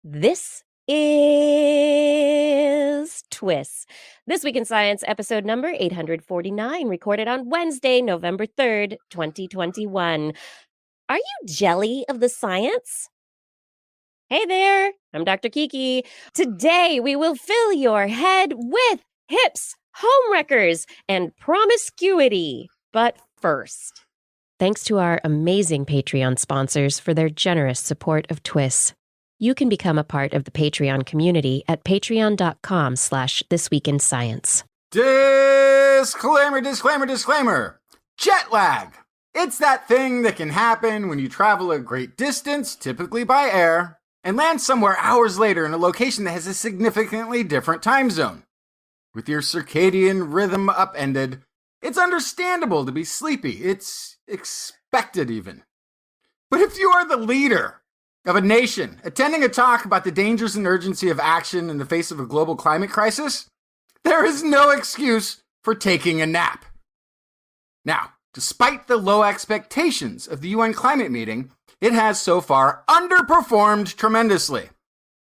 This is TWIS. This Week in Science, episode number 849, recorded on Wednesday, November 3rd, 2021. Are you jelly of the science? Hey there, I'm Dr. Kiki. Today, we will fill your head with hips, homewreckers, and promiscuity. But first, thanks to our amazing Patreon sponsors for their generous support of TWIS. You can become a part of the Patreon community at patreon.com/thisweekinscience. Disclaimer, disclaimer, disclaimer. Jet lag. It's that thing that can happen when you travel a great distance, typically by air, and land somewhere hours later in a location that has a significantly different time zone. With your circadian rhythm upended, it's understandable to be sleepy. It's expected even. But if you are the leader of a nation attending a talk about the dangers and urgency of action in the face of a global climate crisis, there is no excuse for taking a nap. Now, despite the low expectations of the UN climate meeting, it has so far underperformed tremendously.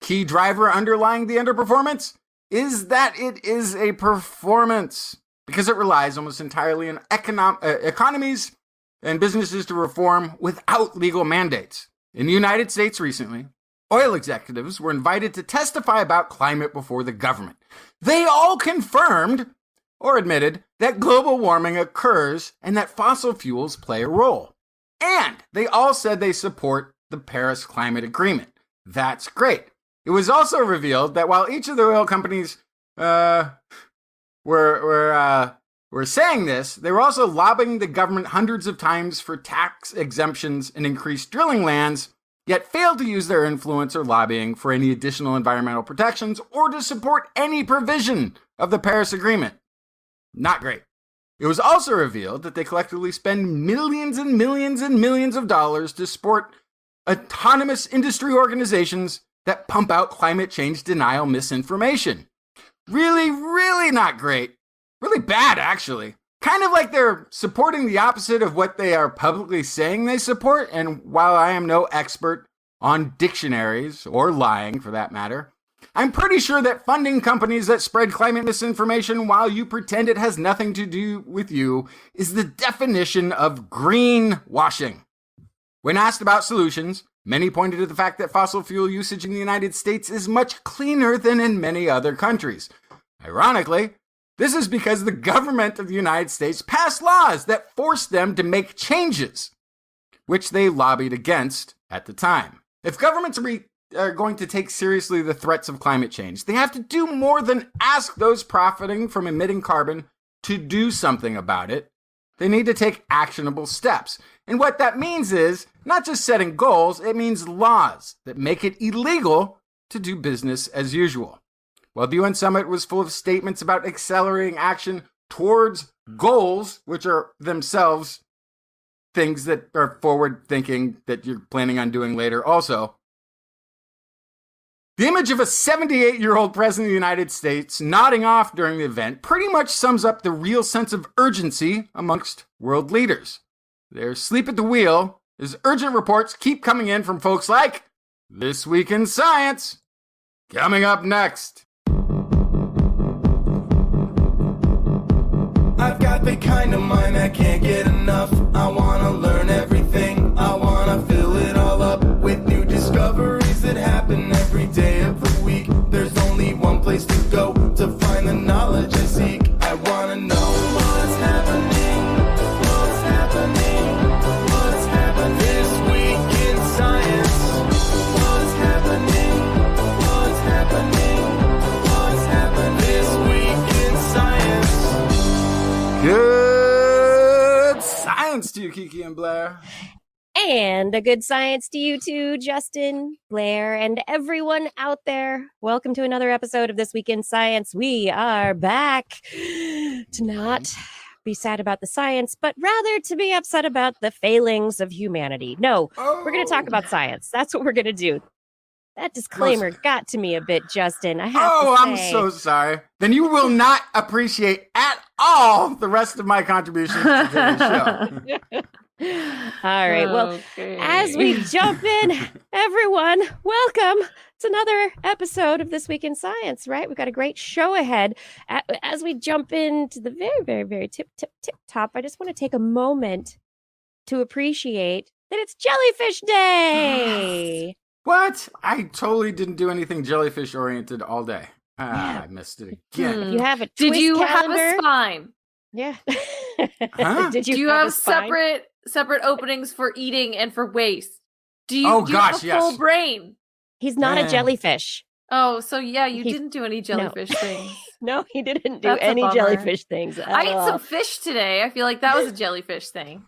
Key driver underlying the underperformance is that it is a performance, because it relies almost entirely on economies and businesses to reform without legal mandates. In the United States recently, oil executives were invited to testify about climate before the government. They all confirmed or admitted that global warming occurs and that fossil fuels play a role. And they all said they support the Paris Climate Agreement. That's great. It was also revealed that while each of the oil companies were saying this, they were also lobbying the government hundreds of times for tax exemptions and increased drilling lands, yet failed to use their influence or lobbying for any additional environmental protections or to support any provision of the Paris Agreement. Not great. It was also revealed that they collectively spend millions and millions and millions of dollars to support autonomous industry organizations that pump out climate change denial misinformation. Really, really not great. Really bad, actually. Kind of like they're supporting the opposite of what they are publicly saying they support, and while I am no expert on dictionaries, or lying for that matter, I'm pretty sure that funding companies that spread climate misinformation while you pretend it has nothing to do with you is the definition of greenwashing. When asked about solutions, many pointed to the fact that fossil fuel usage in the United States is much cleaner than in many other countries. Ironically, this is because the government of the United States passed laws that forced them to make changes, which they lobbied against at the time. If governments are going to take seriously the threats of climate change, they have to do more than ask those profiting from emitting carbon to do something about it. They need to take actionable steps. And what that means is not just setting goals, it means laws that make it illegal to do business as usual. While the UN summit was full of statements about accelerating action towards goals, which are themselves things that are forward-thinking that you're planning on doing later also, the image of a 78-year-old president of the United States nodding off during the event pretty much sums up the real sense of urgency amongst world leaders. Their sleep at the wheel as urgent reports keep coming in from folks like This Week in Science. Coming up next. I've got the kind of mind that can't get enough. I wanna learn everything. I wanna fill it all up with new discoveries that happen every day of the week. There's only one place to go to find the knowledge I seek. I wanna know what's happening. What's happening? What's happening this week in science? What's happening? What's happening? What's happening this week in science? Good science to you, Kiki and Blair. And a good science to you too, Justin, Blair, and everyone out there. Welcome to another episode of This Week in Science. We are back to not be sad about the science, but rather to be upset about the failings of humanity. No, we're going to talk about science. That's what we're going to do. That disclaimer got to me a bit, Justin. I have to say. I'm so sorry. Then you will not appreciate at all the rest of my contributions to today's show. All right. Well, as we jump in, everyone, welcome It's another episode of This Week in Science, right? We've got a great show ahead. As we jump into the very, very, very tip top, I just want to take a moment to appreciate that it's Jellyfish Day. What? I totally didn't do anything jellyfish oriented all day. I missed it again. If you have a Did TWIS you calendar, have a spine? Yeah. Huh? Did Do you have a have spine? separate openings for eating and for waste? Do you, Oh, do you have gosh, a yes. full brain? He's not a Yeah. Oh, jellyfish. so yeah, you He- didn't do any jellyfish things. No, he didn't do That's a any bummer. jellyfish things. I ate at some all. fish today. I feel like that was a jellyfish thing.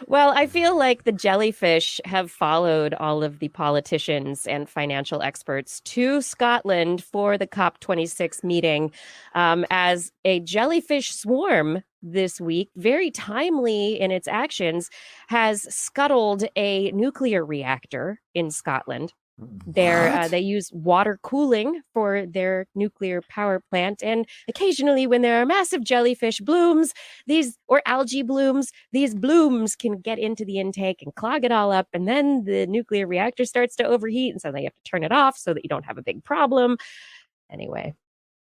Well, I feel like the jellyfish have followed all of the politicians and financial experts to Scotland for the COP26 meeting as a jellyfish swarm this week, very timely in its actions, has scuttled a nuclear reactor in Scotland. What? They use water cooling for their nuclear power plant, and occasionally, when there are massive jellyfish blooms, or algae blooms, these blooms can get into the intake and clog it all up, and then the nuclear reactor starts to overheat, and so they have to turn it off so that you don't have a big problem. Anyway,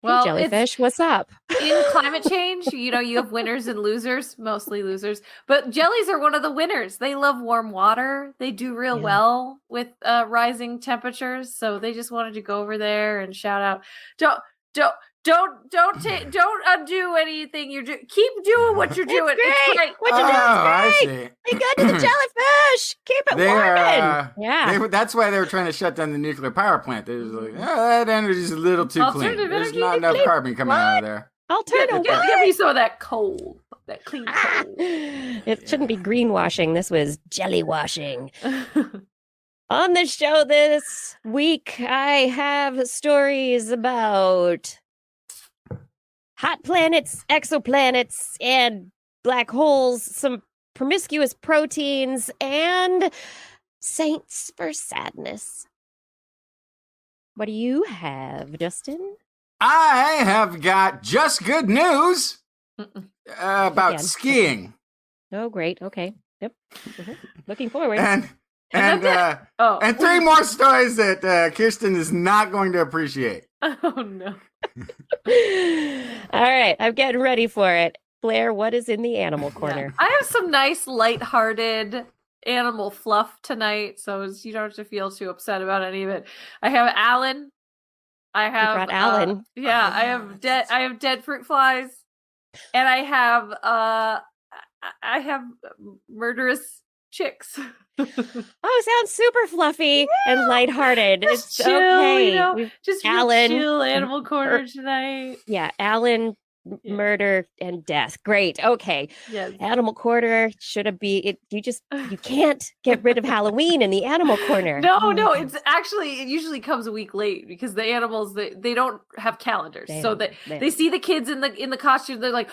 Well, hey, jellyfish, what's up? In climate change, you have winners and losers, mostly losers. But jellies are one of the winners. They love warm water. They do real Yeah. well with rising temperatures. So they just wanted to go over there and shout out, don't undo anything you're doing. Keep doing what you're doing. It's great. What you Oh, doing I is see. great. Be good to the jellyfish. Keep it They warming. are, Yeah. that's why they were trying to shut down the nuclear power plant. They was like, oh, that energy's a little too clean. Alternative There's energy, not enough clean. carbon coming out of there. Alternative. Give me some of that cold, that clean cold. It shouldn't be greenwashing. This was jelly washing. On the show this week, I have stories about hot planets, exoplanets, and black holes, some promiscuous proteins, and saints for sadness. What do you have, Justin? I have got just good news about Again. skiing. Oh, great. Okay. Yep. Mhm. Looking forward. And Oh. and three more stories that Kirsten is not going to appreciate. Oh no. All right. I'm getting ready for it. Blair, what is in the animal corner? I have some nice lighthearted animal fluff tonight, so you don't have to feel too upset about any of it. I have Alan. I have brought Alan. Yeah, I have dead fruit flies, and I have murderous chicks. Oh, sounds super fluffy and lighthearted. Just It's chill, okay. Just real Alan, chill animal corner tonight. Yeah, Alan, Yeah. murder, and death. Great. Okay. Yes. Animal corner should be it. You can't get rid of Halloween in the animal corner. No, it's actually it usually comes a week late because the animals they don't have calendars, so they see the kids in the costume. They're like,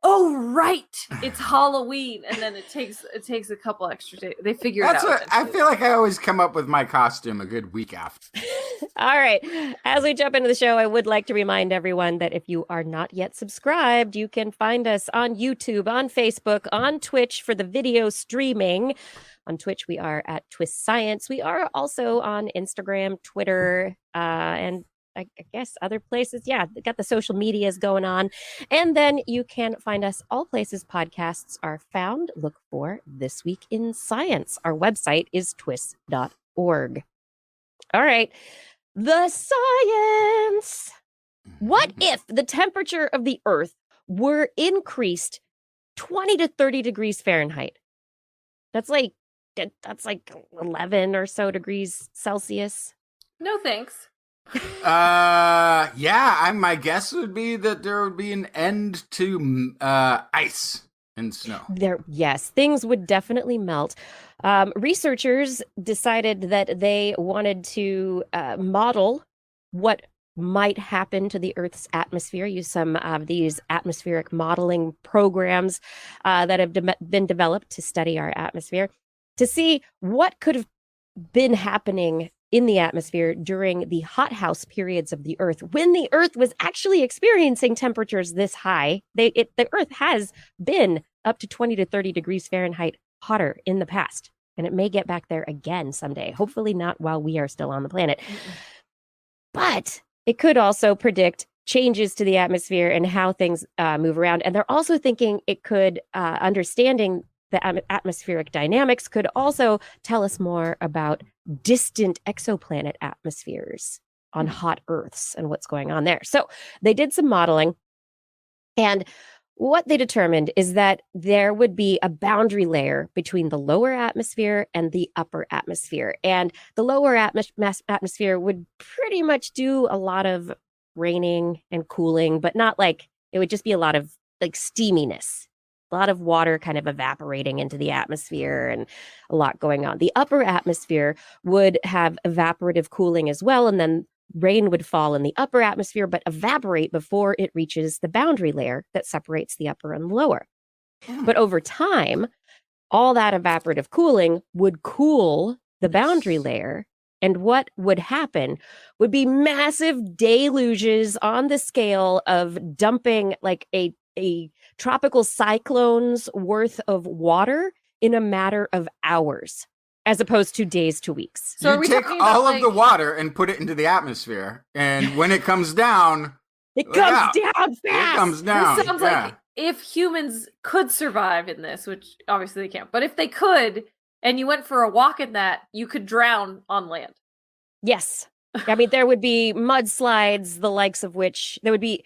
oh right, it's Halloween, and then it takes a couple extra days. They figure That's it out. what I feel like. I always come up with my costume a good week after. All right. As we jump into the show, I would like to remind everyone that if you are not yet subscribed, you can find us on YouTube, on Facebook, on Twitch for the video streaming. On Twitch, we are at TWIS Science. We are also on Instagram, Twitter, and I guess other places. Yeah, got the social medias going on. And then you can find us all places podcasts are found. Look for This Week in Science. Our website is twis.org. All right. The science. What if the temperature of the Earth were increased 20 to 30 degrees Fahrenheit? That's like 11 or so degrees Celsius. No thanks. My guess would be that there would be an end to ice and snow. Yes, things would definitely melt. Researchers decided that they wanted to model what might happen to the Earth's atmosphere, use some of these atmospheric modeling programs that have been developed to study our atmosphere, to see what could have been happening in the atmosphere during the hothouse periods of the Earth, when the Earth was actually experiencing temperatures this high. The Earth has been up to 20 to 30 degrees Fahrenheit hotter in the past. and it may get back there again someday. Hopefully not while we are still on the planet. But it could also predict changes to the atmosphere and how things move around. And they're also thinking it could, understanding the atmospheric dynamics could also tell us more about distant exoplanet atmospheres on hot Earths and what's going on there. So they did some modeling, and what they determined is that there would be a boundary layer between the lower atmosphere and the upper atmosphere. And the lower atmosphere would pretty much do a lot of raining and cooling, but not like, it would just be a lot of like steaminess, a lot of water kind of evaporating into the atmosphere and a lot going on. The upper atmosphere would have evaporative cooling as well, and then rain would fall in the upper atmosphere, but evaporate before it reaches the boundary layer that separates the upper and the lower. But over time, all that evaporative cooling would cool the boundary layer. And what would happen would be massive deluges on the scale of dumping like a tropical cyclone's worth of water in a matter of hours, as opposed to days to weeks. So you take all of the water and put it into the atmosphere, and when it comes down, it comes down fast. It comes down. This sounds like if humans could survive in this, which obviously they can't, but if they could, and you went for a walk in that, you could drown on land. Yes. I mean, there would be mudslides, the likes of which there would be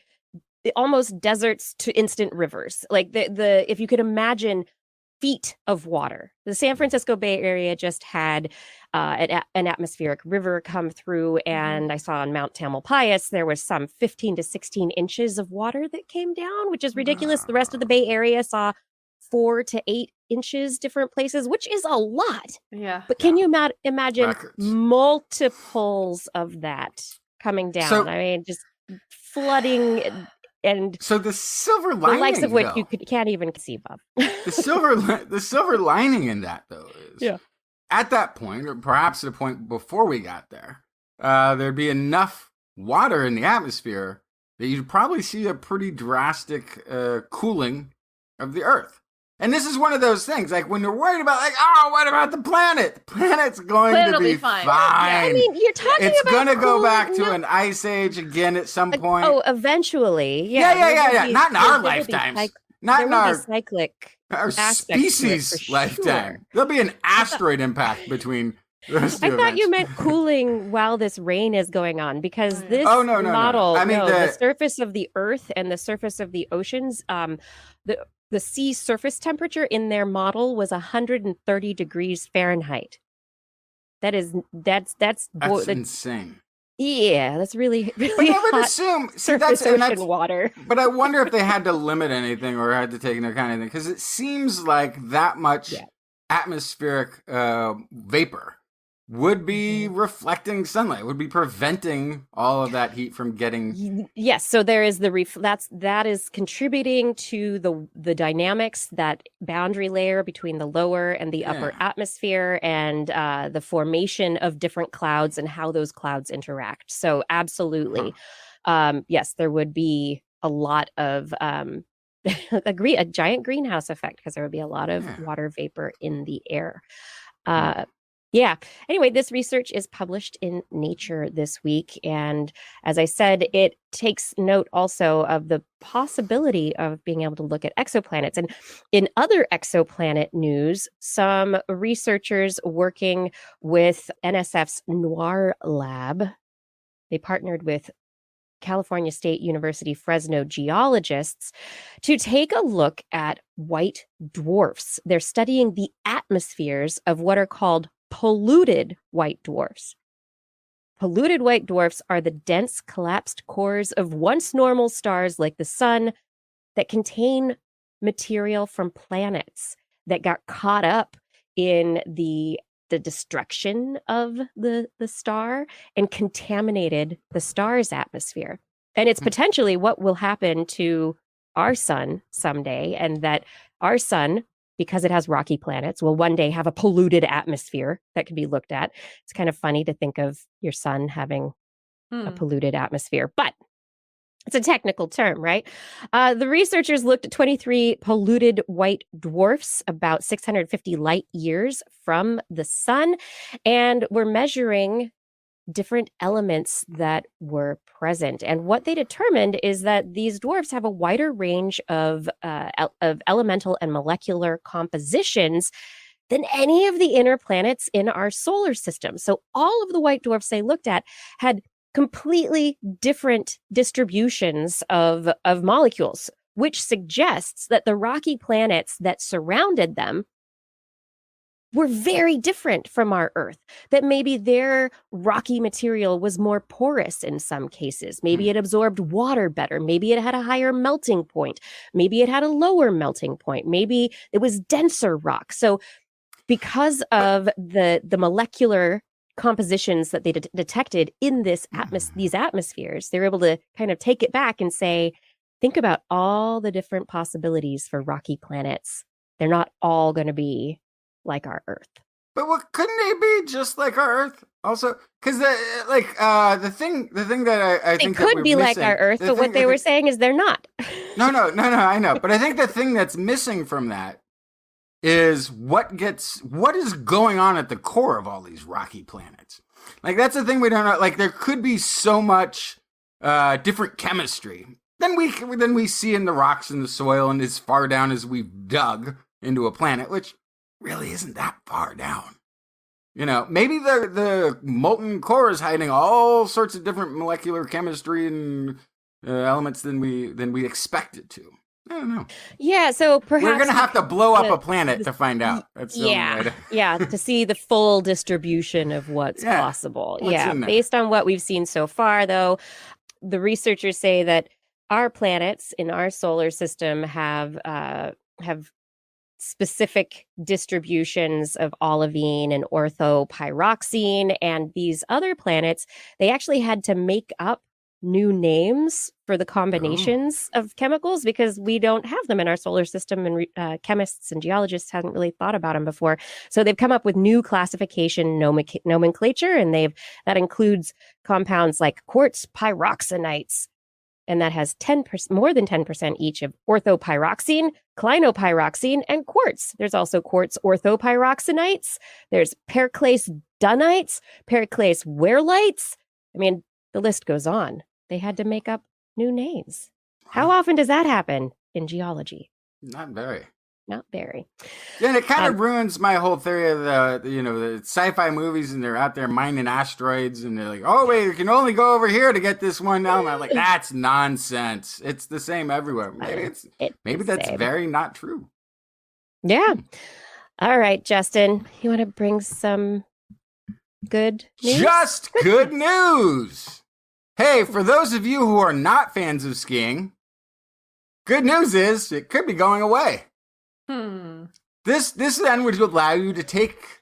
almost deserts to instant rivers. Like the if you could imagine feet of water. The San Francisco Bay Area just had an atmospheric river come through, and I saw on Mount Tamalpais there was some 15 to 16 inches of water that came down, which is ridiculous. The rest of the Bay Area saw 4 to 8 inches different places, which is a lot. Yeah. But can you imagine Records. multiples of that coming down? So- I mean, just flooding and So the silver the lining, likes of which though, you can't even conceive of. the silver lining in that, though, is at that point, or perhaps at a point before we got there, there'd be enough water in the atmosphere that you'd probably see a pretty drastic cooling of the Earth. And this is one of those things, like when you're worried about, like, oh, what about the planet? The planet's going to be fine. Yeah, I mean, you're talking it's about going to go back to cooling- an ice age again at some point. Oh, eventually. Yeah. Not in our lifetimes. Not in our cyclic species aspect to it, for lifetime. sure. There'll be an asteroid impact between those two I thought events. you meant cooling while this rain is going on, because this no. model, I mean, the surface of the Earth and the surface of the oceans, the sea surface temperature in their model was 130 degrees Fahrenheit. That's insane. Yeah, that's really But really I would hot assume surface ocean water. But I wonder if they had to limit anything or had to take into account anything, because it seems like that much atmospheric vapor would be reflecting sunlight, would be preventing all of that heat from getting. Yes, so there is that is contributing to the dynamics, that boundary layer between the lower and the upper atmosphere, and the formation of different clouds and how those clouds interact. So absolutely, yes, there would be a lot of a giant greenhouse effect, because there would be a lot of water vapor in the air. Yeah. Anyway, this research is published in Nature this week. And as I said, it takes note also of the possibility of being able to look at exoplanets. And in other exoplanet news, some researchers working with NSF's Noir Lab, they partnered with California State University Fresno geologists to take a look at white dwarfs. They're studying the atmospheres of what are called polluted white dwarfs. Polluted white dwarfs are the dense collapsed cores of once normal stars like the sun that contain material from planets that got caught up in the destruction of the star and contaminated the star's atmosphere. And it's potentially what will happen to our sun someday, and that our sun, because it has rocky planets, will one day have a polluted atmosphere that can be looked at. It's kind of funny to think of your sun having a polluted atmosphere, but It's a technical term, right? The researchers looked at 23 polluted white dwarfs about 650 light years from the sun, and were measuring different elements that were present. And what they determined is that these dwarfs have a wider range of elemental and molecular compositions than any of the inner planets in our solar system. So all of the white dwarfs they looked at had completely different distributions of molecules, which suggests that the rocky planets that surrounded them were very different from our Earth, that maybe their rocky material was more porous in some cases. Maybe it absorbed water better. Maybe it had a higher melting point. Maybe it had a lower melting point. Maybe it was denser rock. So because of the molecular compositions that they detected in these atmospheres, they're able to kind of take it back and say, think about all the different possibilities for rocky planets. They're not all going to be like our Earth. But what couldn't they be just like our Earth? Also, because the thing that I think they could that be missing, like our Earth, but what they were saying is they're not. No, I know. But I think the thing that's missing from that is what is going on at the core of all these rocky planets. Like, that's the thing we don't know. Like, there could be so much different chemistry than we see in the rocks and the soil and as far down as we've dug into a planet, which really isn't that far down. You know, maybe the molten core is hiding all sorts of different molecular chemistry and elements than we expect it to. I don't know. Yeah, so perhaps we're gonna have to blow up a planet to find out. That's the only way to see the full distribution of what's possible. Based on what we've seen so far, though, the researchers say that our planets in our solar system have specific distributions of olivine and orthopyroxene, and these other planets, they actually had to make up new names for the combinations of chemicals because we don't have them in our solar system, and chemists and geologists hadn't really thought about them before. So they've come up with new classification nomenclature, and that includes compounds like quartz pyroxenites, and that has more than 10% each of orthopyroxene, clinopyroxene, and quartz. There's also quartz orthopyroxenites. There's periclase dunites, periclase wehrlites. I mean, the list goes on. They had to make up new names. How often does that happen in geology? Not very. Not very. Yeah, and it kind of ruins my whole theory of the sci-fi movies, and they're out there mining asteroids, and they're like, oh wait, you can only go over here to get this one element. I'm like, that's nonsense. It's the same everywhere. Maybe that's very not true. Yeah. All right, Justin, you want to bring some good news? Just good news. Hey, for those of you who are not fans of skiing, good news is it could be going away. This then would allow you to take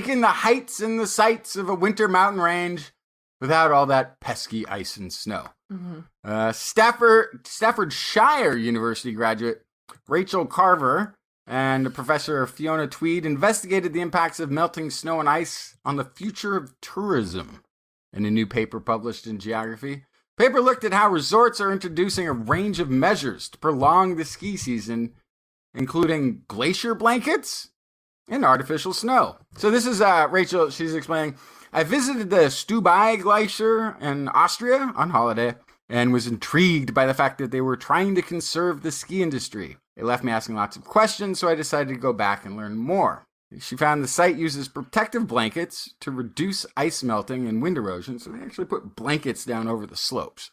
in the heights and the sights of a winter mountain range without all that pesky ice and snow. Staffordshire University graduate Rachel Carver and Professor Fiona Tweed investigated the impacts of melting snow and ice on the future of tourism in a new paper published in Geography. The paper looked at how resorts are introducing a range of measures to prolong the ski season, including glacier blankets and artificial snow. So this is Rachel, she's explaining, I visited the Stubai Glacier in Austria on holiday and was intrigued by the fact that they were trying to conserve the ski industry. It left me asking lots of questions, so I decided to go back and learn more. She found the site uses protective blankets to reduce ice melting and wind erosion, so they actually put blankets down over the slopes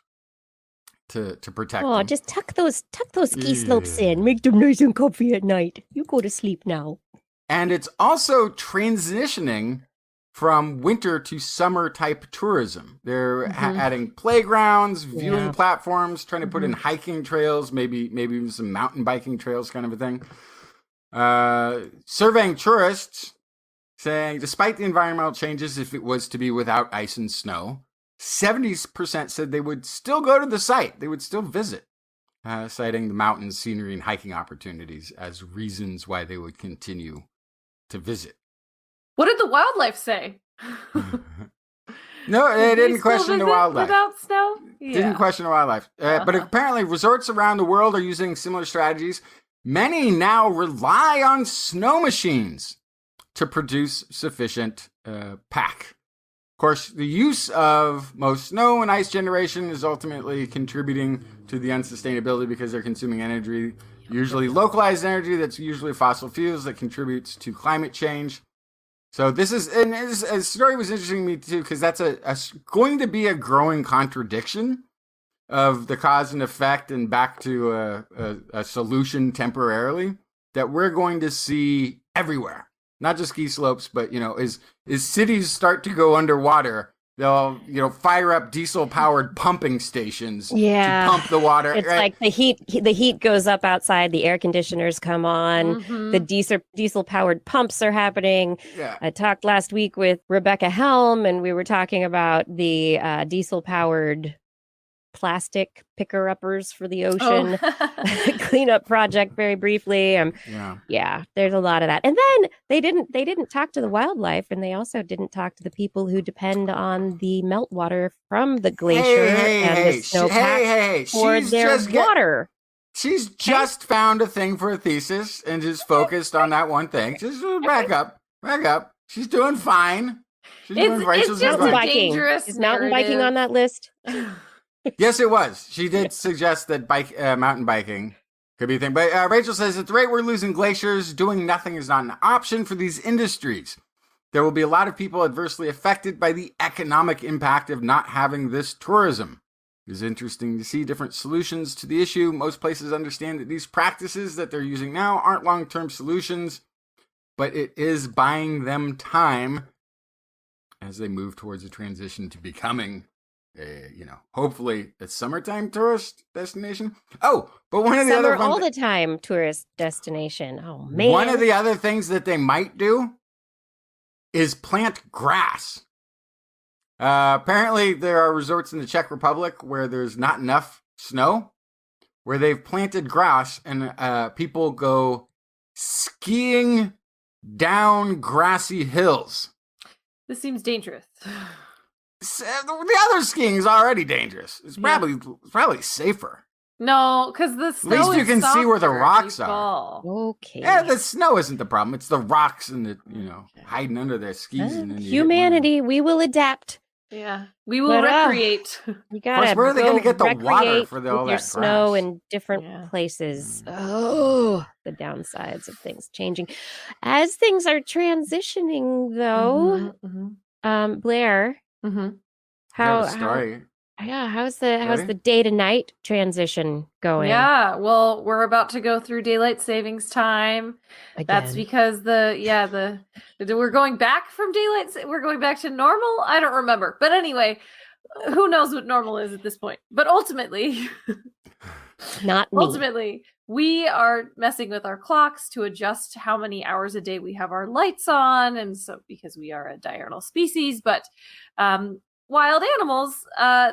to protect them. Just tuck those ski slopes in. Make them nice and comfy at night. You go to sleep now. And it's also transitioning from winter to summer type tourism. They're adding playgrounds, viewing platforms, trying to put in hiking trails, maybe even some mountain biking trails kind of a thing. Surveying tourists, saying despite the environmental changes, if it was to be without ice and snow, 70% said they would still go to the site. They would still visit, citing the mountains, scenery, and hiking opportunities as reasons why they would continue to visit. What did the wildlife say? No, they Did didn't still question the visit wildlife. without snow. Didn't question the wildlife. But apparently, resorts around the world are using similar strategies. Many now rely on snow machines to produce sufficient pack. Of course, the use of most snow and ice generation is ultimately contributing to the unsustainability because they're consuming energy, usually localized energy that's usually fossil fuels that contributes to climate change. So this is, and a story was interesting to me too, because that's going to be a growing contradiction of the cause and effect and back to a solution temporarily that we're going to see everywhere. Not just ski slopes, but, as cities start to go underwater, they'll, fire up diesel-powered pumping stations to pump the water. It's like the heat goes up outside, the air conditioners come on, the diesel-powered pumps are happening. Yeah. I talked last week with Rebecca Helm, and we were talking about the diesel-powered plastic picker-uppers for the ocean cleanup project very briefly. Yeah, there's a lot of that. And then they didn't talk to the wildlife, and they also didn't talk to the people who depend on the meltwater from the glacier and the snowpack for their water. She's just found a thing for a thesis and is focused on that one thing. Just back up. She's doing fine. It's mountain biking. Is mountain biking on that list? Yes, it was. She did suggest that mountain biking could be a thing. But Rachel says, at the rate we're losing glaciers, doing nothing is not an option for these industries. There will be a lot of people adversely affected by the economic impact of not having this tourism. It is interesting to see different solutions to the issue. Most places understand that these practices that they're using now aren't long-term solutions, but it is buying them time as they move towards a transition to becoming hopefully a summertime tourist destination. Oh, but one of the other all the time tourist destination. Oh man! One of the other things that they might do is plant grass. Apparently, there are resorts in the Czech Republic where there's not enough snow, where they've planted grass, and people go skiing down grassy hills. This seems dangerous. The other skiing is already dangerous. It's probably safer. No, because the snow at least you can see where the rocks are. Okay. Yeah, the snow isn't the problem. It's the rocks and the hiding under their skis. And then humanity, we will adapt. Yeah, we will recreate. You gotta. Where are they going to get the water for all that snow in different places? Oh, the downsides of things changing. As things are transitioning, though, Blair. How's the day to night transition going? Yeah, well, we're about to go through daylight savings time. Again. That's because we're going back from we're going back to normal. I don't remember, but anyway, who knows what normal is at this point? But ultimately, we are messing with our clocks to adjust how many hours a day we have our lights on, and so because we are a diurnal species, but wild animals,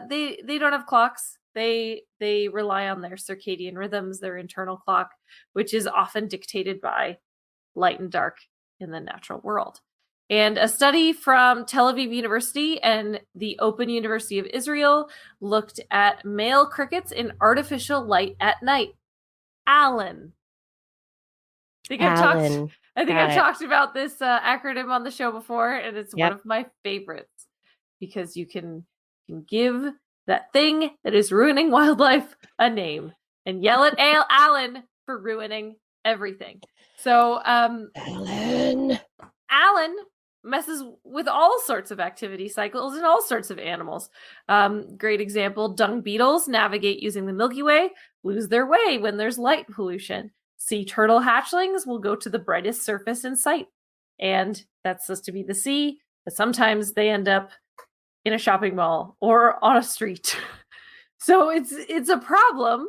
they don't have clocks. They rely on their circadian rhythms, their internal clock, which is often dictated by light and dark in the natural world. And a study from Tel Aviv University and the Open University of Israel looked at male crickets in artificial light at night. Alan. I've talked about this acronym on the show before, and it's one of my favorites because you can give that thing that is ruining wildlife a name and yell at Alan for ruining everything. So Alan messes with all sorts of activity cycles and all sorts of animals. Great example, dung beetles navigate using the Milky Way, lose their way when there's light pollution. Sea turtle hatchlings will go to the brightest surface in sight. And that's supposed to be the sea, but sometimes they end up in a shopping mall or on a street. So it's a problem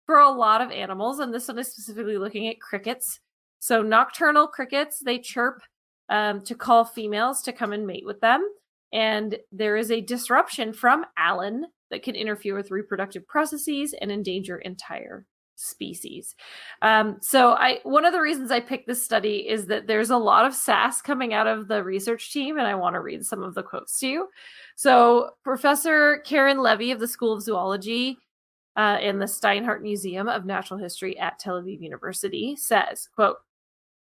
for a lot of animals, and this one is specifically looking at crickets. So nocturnal crickets, they chirp to call females to come and mate with them. And there is a disruption from Alan that can interfere with reproductive processes and endanger entire species. So one of the reasons I picked this study is that there's a lot of sass coming out of the research team, and I want to read some of the quotes to you. So Professor Karen Levy of the School of Zoology in the Steinhardt Museum of Natural History at Tel Aviv University says, quote,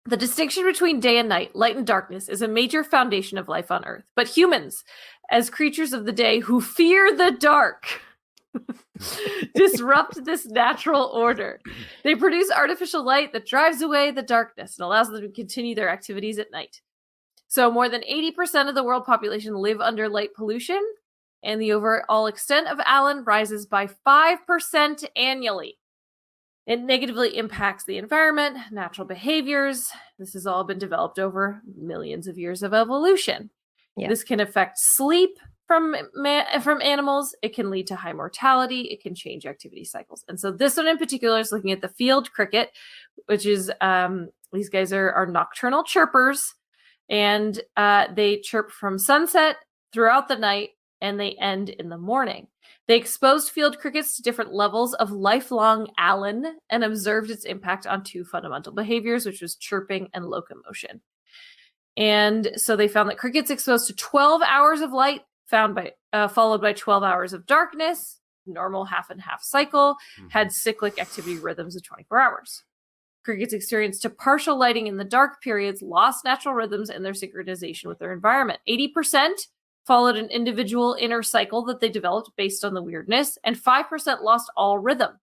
"The distinction between day and night, light and darkness, is a major foundation of life on Earth. But humans, as creatures of the day who fear the dark, disrupt this natural order. They produce artificial light that drives away the darkness and allows them to continue their activities at night. So more than 80% of the world population live under light pollution, and the overall extent of Allen rises by 5% annually. It negatively impacts the environment, natural behaviors. This has all been developed over millions of years of evolution. Yeah. This can affect sleep from animals. It can lead to high mortality. It can change activity cycles. And so this one in particular is looking at the field cricket, which is these guys are nocturnal chirpers, and they chirp from sunset throughout the night, and they end in the morning. They exposed field crickets to different levels of lifelong Allen and observed its impact on two fundamental behaviors, which was chirping and locomotion. And so they found that crickets exposed to 12 hours of light, followed by 12 hours of darkness, normal half and half cycle, had cyclic activity rhythms of 24 hours. Crickets experienced to partial lighting in the dark periods lost natural rhythms and their synchronization with their environment. 80% followed an individual inner cycle that they developed based on the weirdness, and 5% lost all rhythm.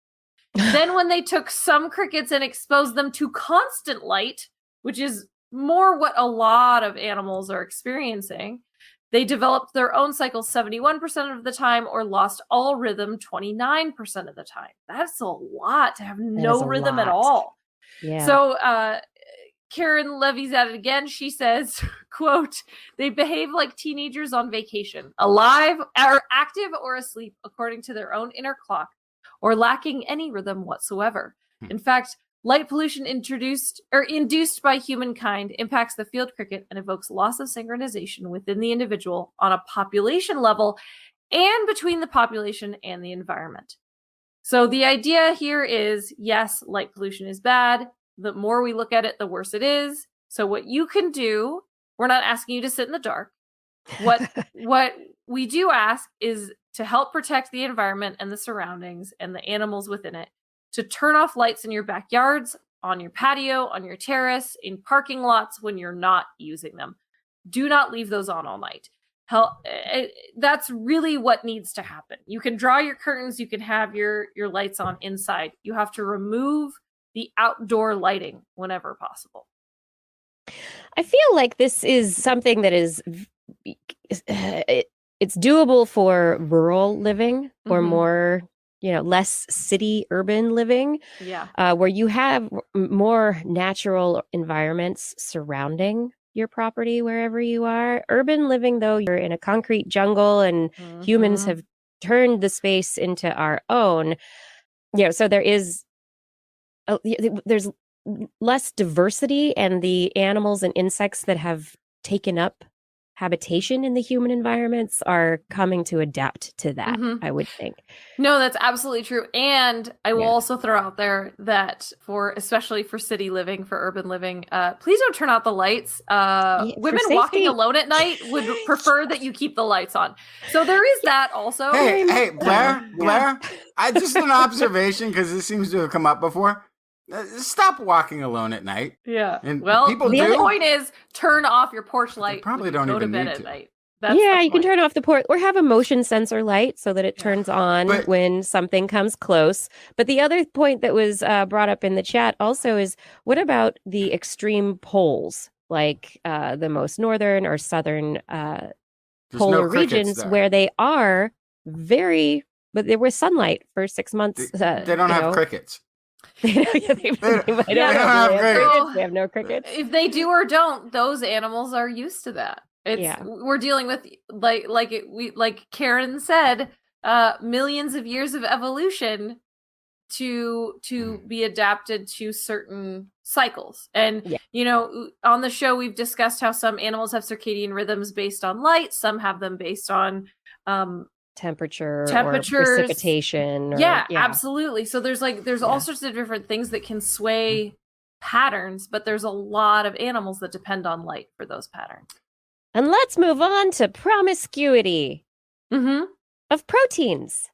Then when they took some crickets and exposed them to constant light, which is more what a lot of animals are experiencing, they developed their own cycles 71% of the time, or lost all rhythm 29% of the time. That's a lot to have no rhythm at all. Yeah. So Karen Levy's at it again. She says, quote, "They behave like teenagers on vacation, alive or active or asleep according to their own inner clock, or lacking any rhythm whatsoever. In fact, light pollution induced by humankind impacts the field cricket and evokes loss of synchronization within the individual on a population level and between the population and the environment." So the idea here is, yes, light pollution is bad. The more we look at it, the worse it is. So what you can do, we're not asking you to sit in the dark. What we do ask is to help protect the environment and the surroundings and the animals within it, to turn off lights in your backyards, on your patio, on your terrace, in parking lots when you're not using them. Do not leave those on all night. That's really what needs to happen. You can draw your curtains, you can have your lights on inside. You have to remove the outdoor lighting whenever possible. I feel like this is something that is it's doable for rural living or more, less city urban living. Yeah. Where you have more natural environments surrounding your property wherever you are. Urban living, though, you're in a concrete jungle, and humans have turned the space into our own. So there's less diversity, and the animals and insects that have taken up habitation in the human environments are coming to adapt to that, I would think. No, that's absolutely true. And I will also throw out there that especially for city living, for urban living, please don't turn out the lights. Women walking alone at night would prefer that you keep the lights on. So there is that also. Hey, Blair, just an observation, because this seems to have come up before. Stop walking alone at night. Yeah. And the point is, turn off your porch light. They probably don't even need to. Night. You can turn off the porch or have a motion sensor light so that it turns on when something comes close. But the other point that was brought up in the chat also is, what about the extreme poles, like the most northern or southern polar regions where they are but there was sunlight for 6 months. They don't have crickets. They have no crickets. If they do or don't, those animals are used to that. We're dealing with like Karen said, millions of years of evolution to be adapted to certain cycles. And on the show we've discussed how some animals have circadian rhythms based on light, some have them based on temperature or Temperatures. precipitation. Or, Yeah, absolutely. So there's all sorts of different things that can sway patterns, but there's a lot of animals that depend on light for those patterns. And let's move on to promiscuity of proteins.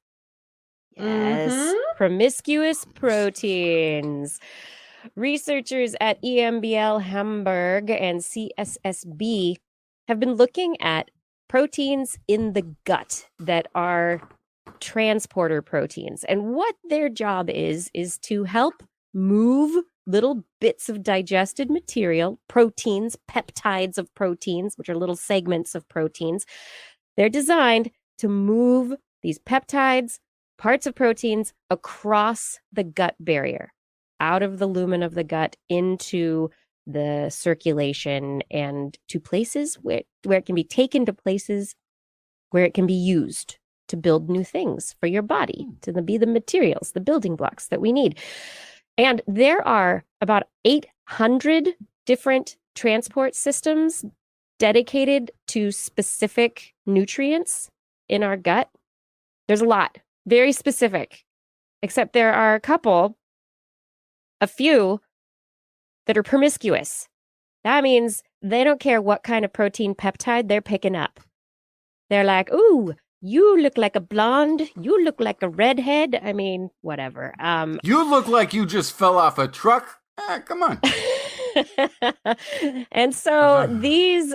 Yes, promiscuous proteins. Researchers at EMBL Hamburg and CSSB have been looking at proteins in the gut that are transporter proteins. And what their job is to help move little bits of digested material, proteins, peptides of proteins, which are little segments of proteins. They're designed to move these peptides, parts of proteins across the gut barrier, out of the lumen of the gut into the circulation and to places where it can be taken to places where it can be used to build new things for your body, to be the materials, the building blocks that we need. And there are about 800 different transport systems dedicated to specific nutrients in our gut. There's a lot, very specific, except there are a few that are promiscuous. That means they don't care what kind of protein peptide they're picking up. They're like, ooh, you look like a blonde. You look like a redhead. I mean, whatever. You look like you just fell off a truck. Come on. And so these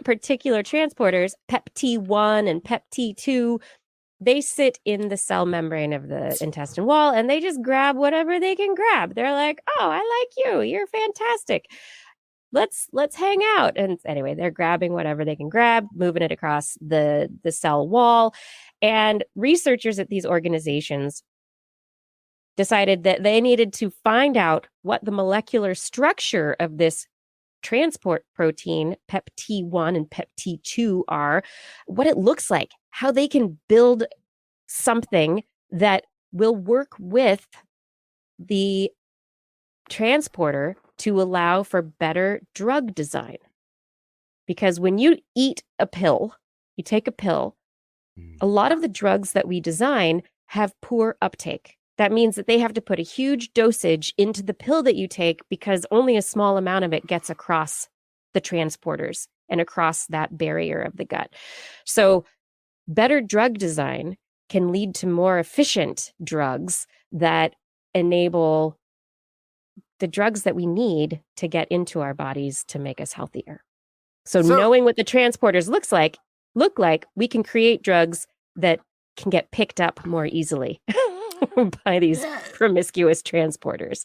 particular transporters, PEP-T1 and PEP-T2, they sit in the cell membrane of the intestine wall and they just grab whatever they can grab. They're like, oh, I like you. You're fantastic. Let's hang out. And anyway, they're grabbing whatever they can grab, moving it across the cell wall. And researchers at these organizations decided that they needed to find out what the molecular structure of this transport protein, PEP-T1 and PEP-T2 are, what it looks like, how they can build something that will work with the transporter to allow for better drug design. Because when you eat a pill, you take a pill, a lot of the drugs that we design have poor uptake. That means that they have to put a huge dosage into the pill that you take because only a small amount of it gets across the transporters and across that barrier of the gut. So better drug design can lead to more efficient drugs that enable the drugs that we need to get into our bodies to make us healthier. So knowing what the transporters look like, we can create drugs that can get picked up more easily by these promiscuous transporters.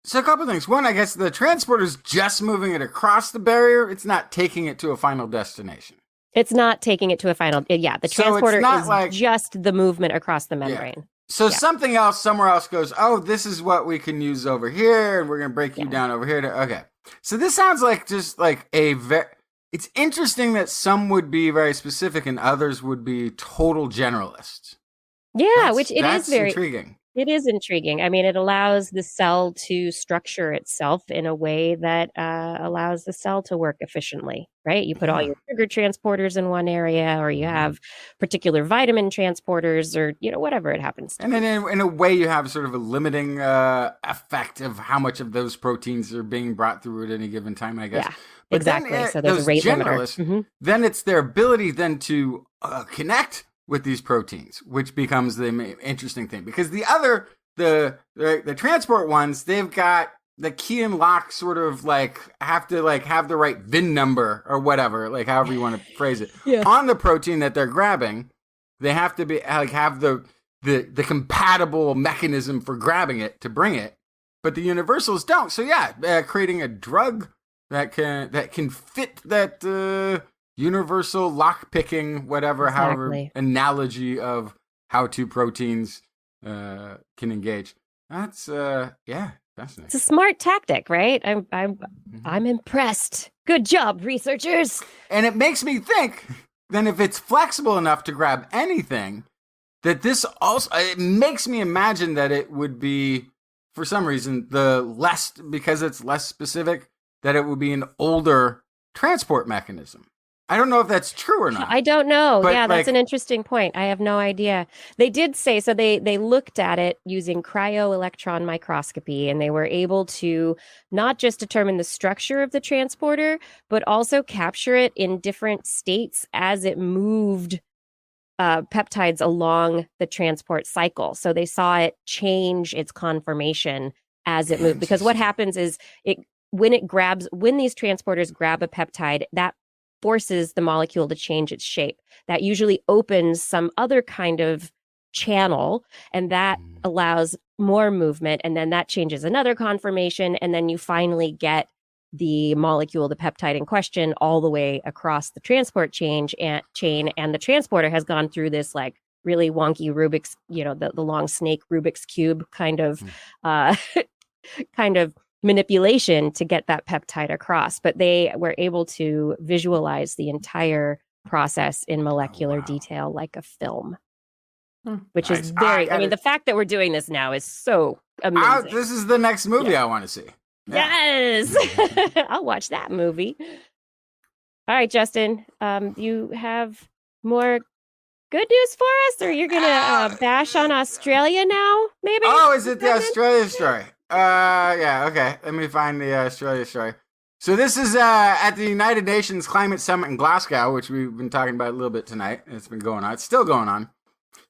So a couple things. One, I guess the transporter's just moving it across the barrier. It's not taking it to a final destination. It's not taking it to a final. Yeah, the transporter is just the movement across the membrane. Yeah. So something else somewhere else goes, oh, this is what we can use over here, and we're going to break you down over here. Okay. So this sounds like just like it's interesting that some would be very specific and others would be total generalists. Yeah, which is very intriguing. It is intriguing. I mean, it allows the cell to structure itself in a way that allows the cell to work efficiently, right? You put all your sugar transporters in one area, or you have particular vitamin transporters, or, whatever it happens to. And then in a way, you have sort of a limiting effect of how much of those proteins are being brought through at any given time, I guess. Yeah, but exactly. Then, so there's a rate limiter. Then it's their ability then to connect with these proteins, which becomes the interesting thing, because the transport ones, they've got the key and lock sort of have to have the right VIN number or whatever, however you want to phrase it, on the protein that they're grabbing. They have to be have the compatible mechanism for grabbing it to bring it, but the universals don't. So creating a drug that can fit that universal lock-picking, whatever, however, analogy of how two proteins can engage. That's, fascinating. It's a smart tactic, right? I'm impressed. Good job, researchers. And it makes me think, then if it's flexible enough to grab anything, that this also, it makes me imagine that it would be, for some reason, because it's less specific, that it would be an older transport mechanism. I don't know if that's true or not. I don't know. But, Yeah, that's like- an interesting point. I have no idea. They did say, so they looked at it using cryo-electron microscopy, and they were able to not just determine the structure of the transporter, but also capture it in different states as it moved peptides along the transport cycle. So they saw it change its conformation as it moved. Because what happens is when these transporters grab a peptide, that forces the molecule to change its shape. That usually opens some other kind of channel, and that allows more movement, and then that changes another conformation, and then you finally get the molecule, the peptide in question, all the way across the transport chain, and the transporter has gone through this like really wonky Rubik's, the long snake Rubik's cube kind of manipulation to get that peptide across. But they were able to visualize the entire process in molecular detail like a film, which is very, the fact that we're doing this now is so amazing. This is the next movie I want to see. Yes. I'll watch that movie. All right, Justin, you have more good news for us, or you're going to bash on Australia now, maybe? Oh, is it the Australia story? Yeah, okay. Let me find the Australia story. So this is at the United Nations Climate Summit in Glasgow, which we've been talking about a little bit tonight. It's been going on. It's still going on.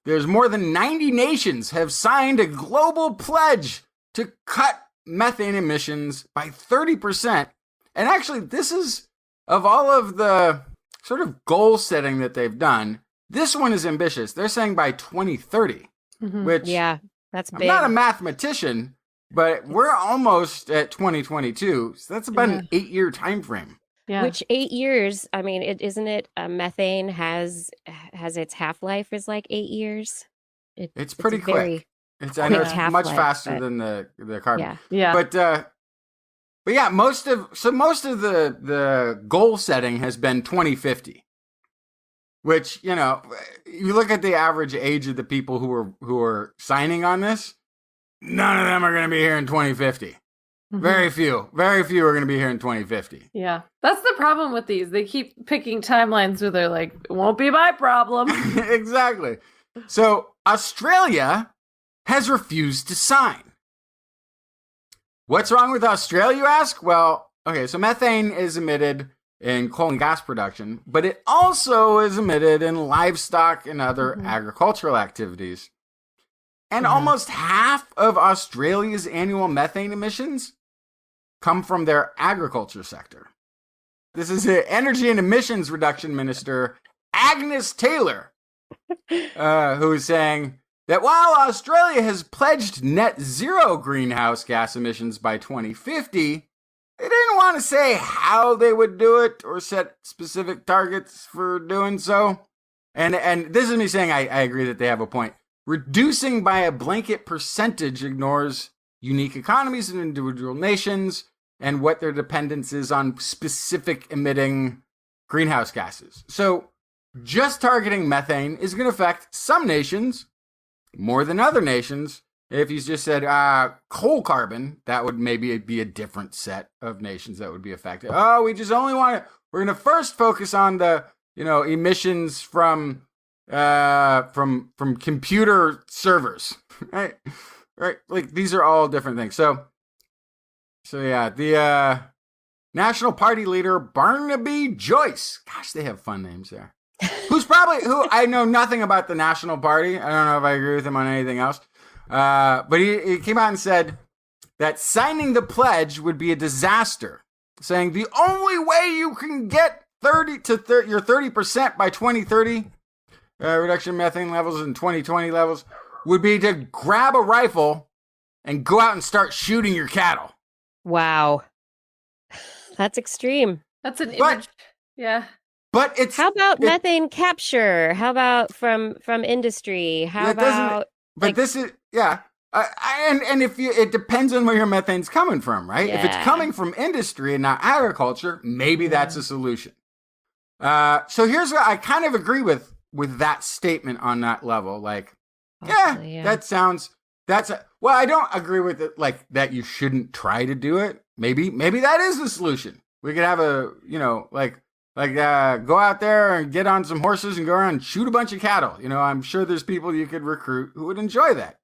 There's more than 90 nations have signed a global pledge to cut methane emissions by 30%. And actually, this is, of all of the sort of goal setting that they've done, this one is ambitious. They're saying by 2030, which that's big. I'm not a mathematician, but we're almost at 2022. So that's about an 8-year time frame. Yeah. Which 8 years, isn't it methane has its half-life is like 8 years. It's pretty quick. I know it's much faster than the carbon. Yeah. But yeah, most of the goal setting has been 2050. Which, you look at the average age of the people who are signing on this, none of them are going to be here in 2050. Very few are going to be here in 2050. Yeah. That's the problem with these. They keep picking timelines where they're like, it won't be my problem. Exactly. So Australia has refused to sign. What's wrong with Australia, you ask? Well, okay, so methane is emitted in coal and gas production, but it also is emitted in livestock and other agricultural activities. And almost half of Australia's annual methane emissions come from their agriculture sector. This is the Energy and Emissions Reduction Minister, Agnes Taylor, who is saying that while Australia has pledged net zero greenhouse gas emissions by 2050, they didn't want to say how they would do it or set specific targets for doing so. And this is me saying I agree that they have a point. Reducing by a blanket percentage ignores unique economies and individual nations and what their dependence is on specific emitting greenhouse gases. So just targeting methane is going to affect some nations more than other nations. If you just said coal carbon, that would maybe be a different set of nations that would be affected. Oh, we're going to first focus on the, emissions from computer servers, right? Right. Like these are all different things. So yeah, the National Party leader, Barnaby Joyce. Gosh, they have fun names there. who I know nothing about the National Party. I don't know if I agree with him on anything else. But he came out and said that signing the pledge would be a disaster, saying the only way you can get your 30% by 2030 reduction in methane levels and 2020 levels would be to grab a rifle and go out and start shooting your cattle. Wow. That's extreme. That's an image. Yeah. But how about methane capture? How about from industry? How about this is and if it depends on where your methane's coming from, right? Yeah. If it's coming from industry and not agriculture, maybe that's a solution. So here's what I kind of agree with that statement on that level. Like, that sounds. I don't agree with it. Like that, you shouldn't try to do it. Maybe that is the solution. We could have a Like, go out there and get on some horses and go around and shoot a bunch of cattle. You know, I'm sure there's people you could recruit who would enjoy that.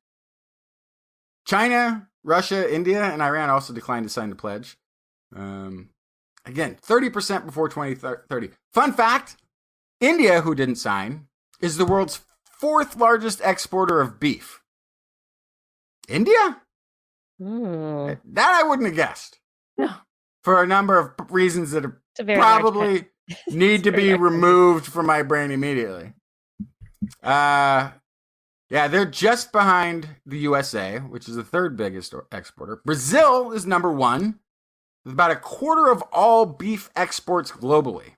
China, Russia, India, and Iran also declined to sign the pledge. Again, 30% before 2030. Fun fact, India, who didn't sign, is the world's 4th largest exporter of beef. India? That I wouldn't have guessed. No. For a number of reasons that are probably need to be removed from my brain immediately. Yeah, they're just behind the USA, which is the 3rd biggest exporter. Brazil is number 1, with about a quarter of all beef exports globally.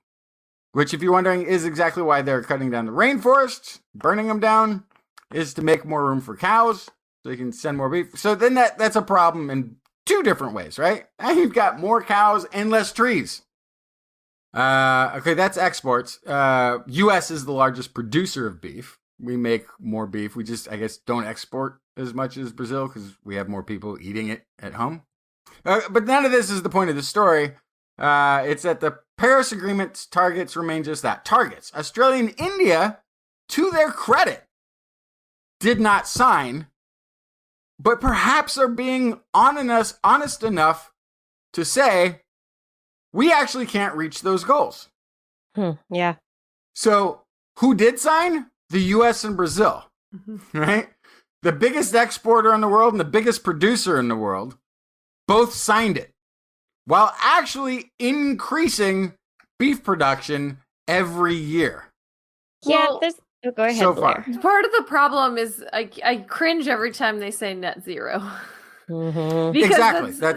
Which, if you're wondering, is exactly why they're cutting down the rainforests, burning them down, is to make more room for cows, so they can send more beef. So then that's a problem in 2 different ways, right? Now you've got more cows and less trees. Okay, that's exports. U.S. is the largest producer of beef. We make more beef. We just, I guess, don't export as much as Brazil because we have more people eating it at home. But none of this is the point of the story. It's that the Paris Agreement's targets remain just that, targets. Australia and India, to their credit, did not sign, but perhaps are being honest enough to say, we actually can't reach those goals. Yeah. So who did sign? The U.S. and Brazil, right? The biggest exporter in the world and the biggest producer in the world both signed it, while actually increasing beef production every year. Yeah, Well, go ahead, so Blair. far. Part of the problem is I cringe every time they say net zero. Mm-hmm. Because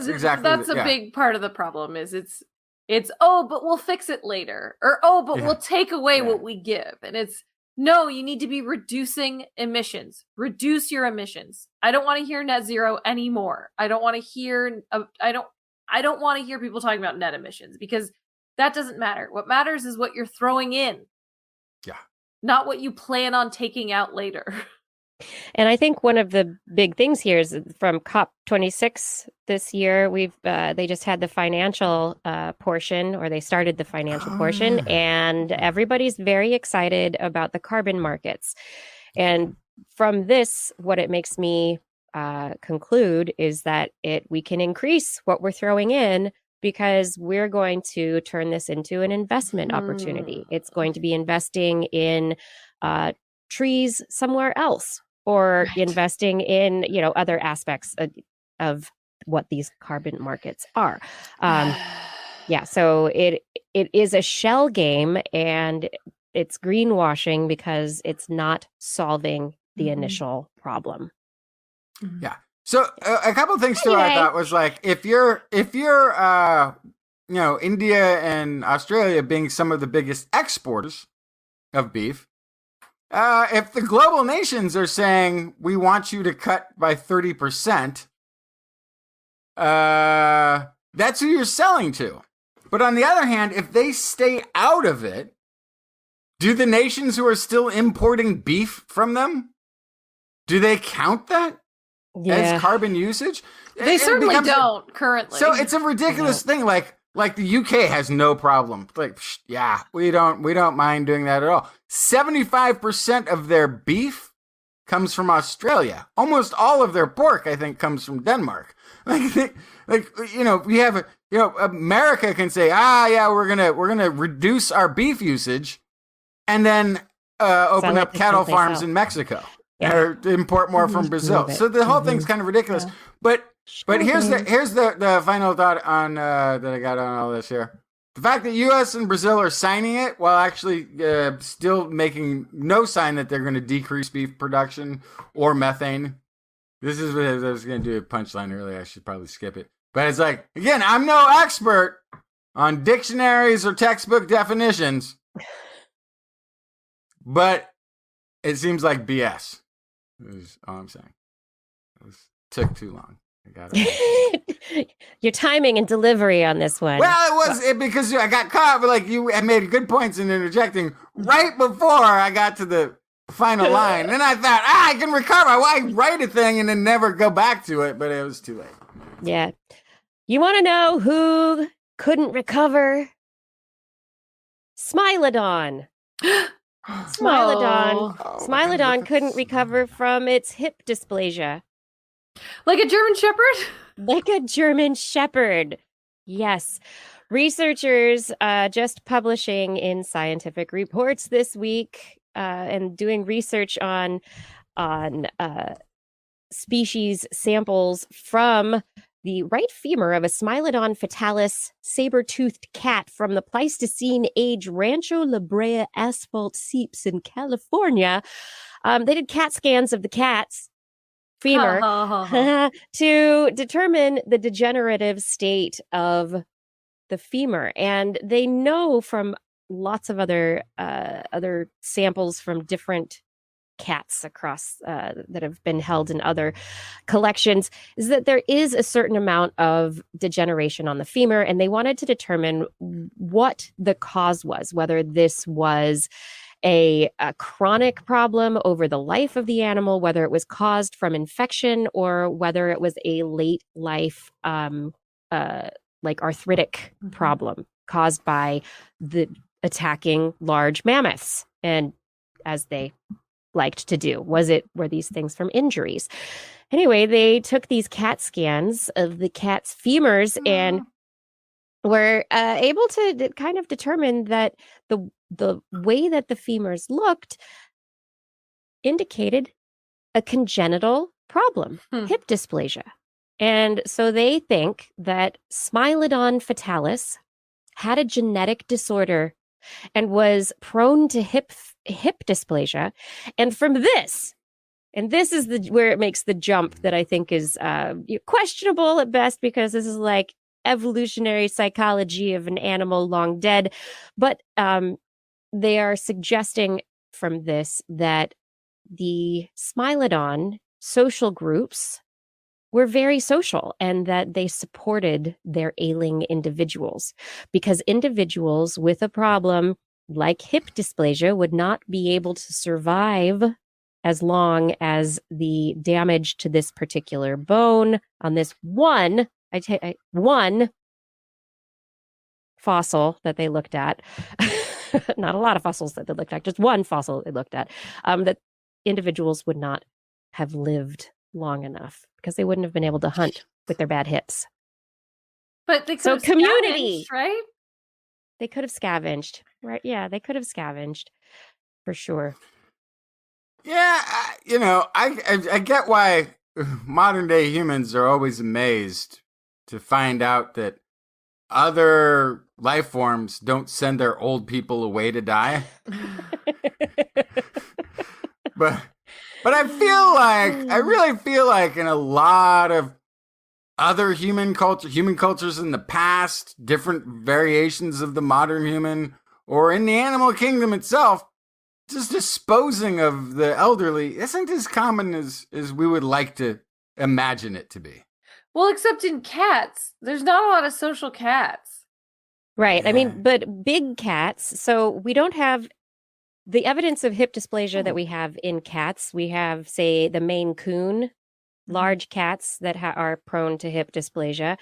Exactly. That's a big part of the problem is it's oh, but we'll fix it later, or oh, but we'll take away what we give, and it's no, you need to be reducing emissions. Reduce your emissions. I don't want to hear net zero anymore. I don't want to hear I don't want to hear people talking about net emissions because that doesn't matter. What matters is what you're throwing in. Yeah. Not what you plan on taking out later. And I think one of the big things here is from COP26 this year, they just had the financial portion, or they started the financial portion, and everybody's very excited about the carbon markets. And from this, what it makes me conclude is that we can increase what we're throwing in because we're going to turn this into an investment opportunity. It's going to be investing in trees somewhere else, or investing in, other aspects of what these carbon markets are. Yeah, so it is a shell game, and it's greenwashing because it's not solving the initial problem. Yeah. So a couple of things too I thought was like, if you're India and Australia being some of the biggest exporters of beef, if the global nations are saying we want you to cut by 30%, that's who you're selling to. But on the other hand, if they stay out of it, do the nations who are still importing beef from them, do they count that as carbon usage? They certainly don't currently. So it's a ridiculous thing. Like the UK has no problem. Like, yeah, we don't mind doing that at all. 75% of their beef comes from Australia. Almost all of their pork, I think, comes from Denmark. We have America can say, we're gonna reduce our beef usage, and then open up cattle farms in Mexico, or import more from Brazil. So the whole thing's kind of ridiculous. But here's the final thought on that I got on all this here. The fact that U.S. and Brazil are signing it while actually still making no sign that they're going to decrease beef production or methane. This is what I was going to do a punchline earlier. I should probably skip it. But it's like, again, I'm no expert on dictionaries or textbook definitions, but it seems like BS. Is all I'm saying. It took too long. I got it. Your timing and delivery on this one. Well, it was because I got caught, but like you had made good points in interjecting right before I got to the final line. And I thought, I can recover. Why write a thing and then never go back to it? But it was too late. Yeah. You want to know who couldn't recover? Smilodon. Smilodon couldn't recover from its hip dysplasia. Like a German Shepherd? Like a German Shepherd. Yes. Researchers just publishing in scientific reports this week and doing research on species samples from the right femur of a Smilodon fatalis saber-toothed cat from the Pleistocene age Rancho La Brea asphalt seeps in California. They did CAT scans of the cat's femur to determine the degenerative state of the femur. And they know from lots of other samples from different cats across that have been held in other collections is that there is a certain amount of degeneration on the femur, and they wanted to determine what the cause was, whether this was a chronic problem over the life of the animal, whether it was caused from infection, or whether it was a late life like arthritic problem caused by the attacking large mammoths, and as they liked to do. Were these things from injuries? Anyway, they took these CAT scans of the cat's femurs and were able to kind of determine that the way that the femurs looked indicated a congenital problem, hip dysplasia. And so they think that Smilodon fatalis had a genetic disorder and was prone to hip dysplasia. And from this, and this is where it makes the jump that I think is questionable at best, because this is like evolutionary psychology of an animal long dead. But they are suggesting from this that the Smilodon social groups were very social and that they supported their ailing individuals, because individuals with a problem like hip dysplasia would not be able to survive as long as the damage to this particular bone on this one fossil that they looked at, not a lot of fossils that they looked at, just one fossil they looked at, that individuals would not have lived long enough because they wouldn't have been able to hunt with their bad hips. But they could So have community, scavenged, right? They could have scavenged, right? Yeah, they could have scavenged for sure. Yeah, I get why modern day humans are always amazed to find out that other life forms don't send their old people away to die. But I really feel like in a lot of other human cultures in the past, different variations of the modern human, or in the animal kingdom itself, just disposing of the elderly isn't as common as we would like to imagine it to be. Well, except in cats. There's not a lot of social cats. Right. Yeah. I mean, but big cats, so we don't have the evidence of hip dysplasia that we have in cats. We have, say, the Maine Coon, large cats that are prone to hip dysplasia.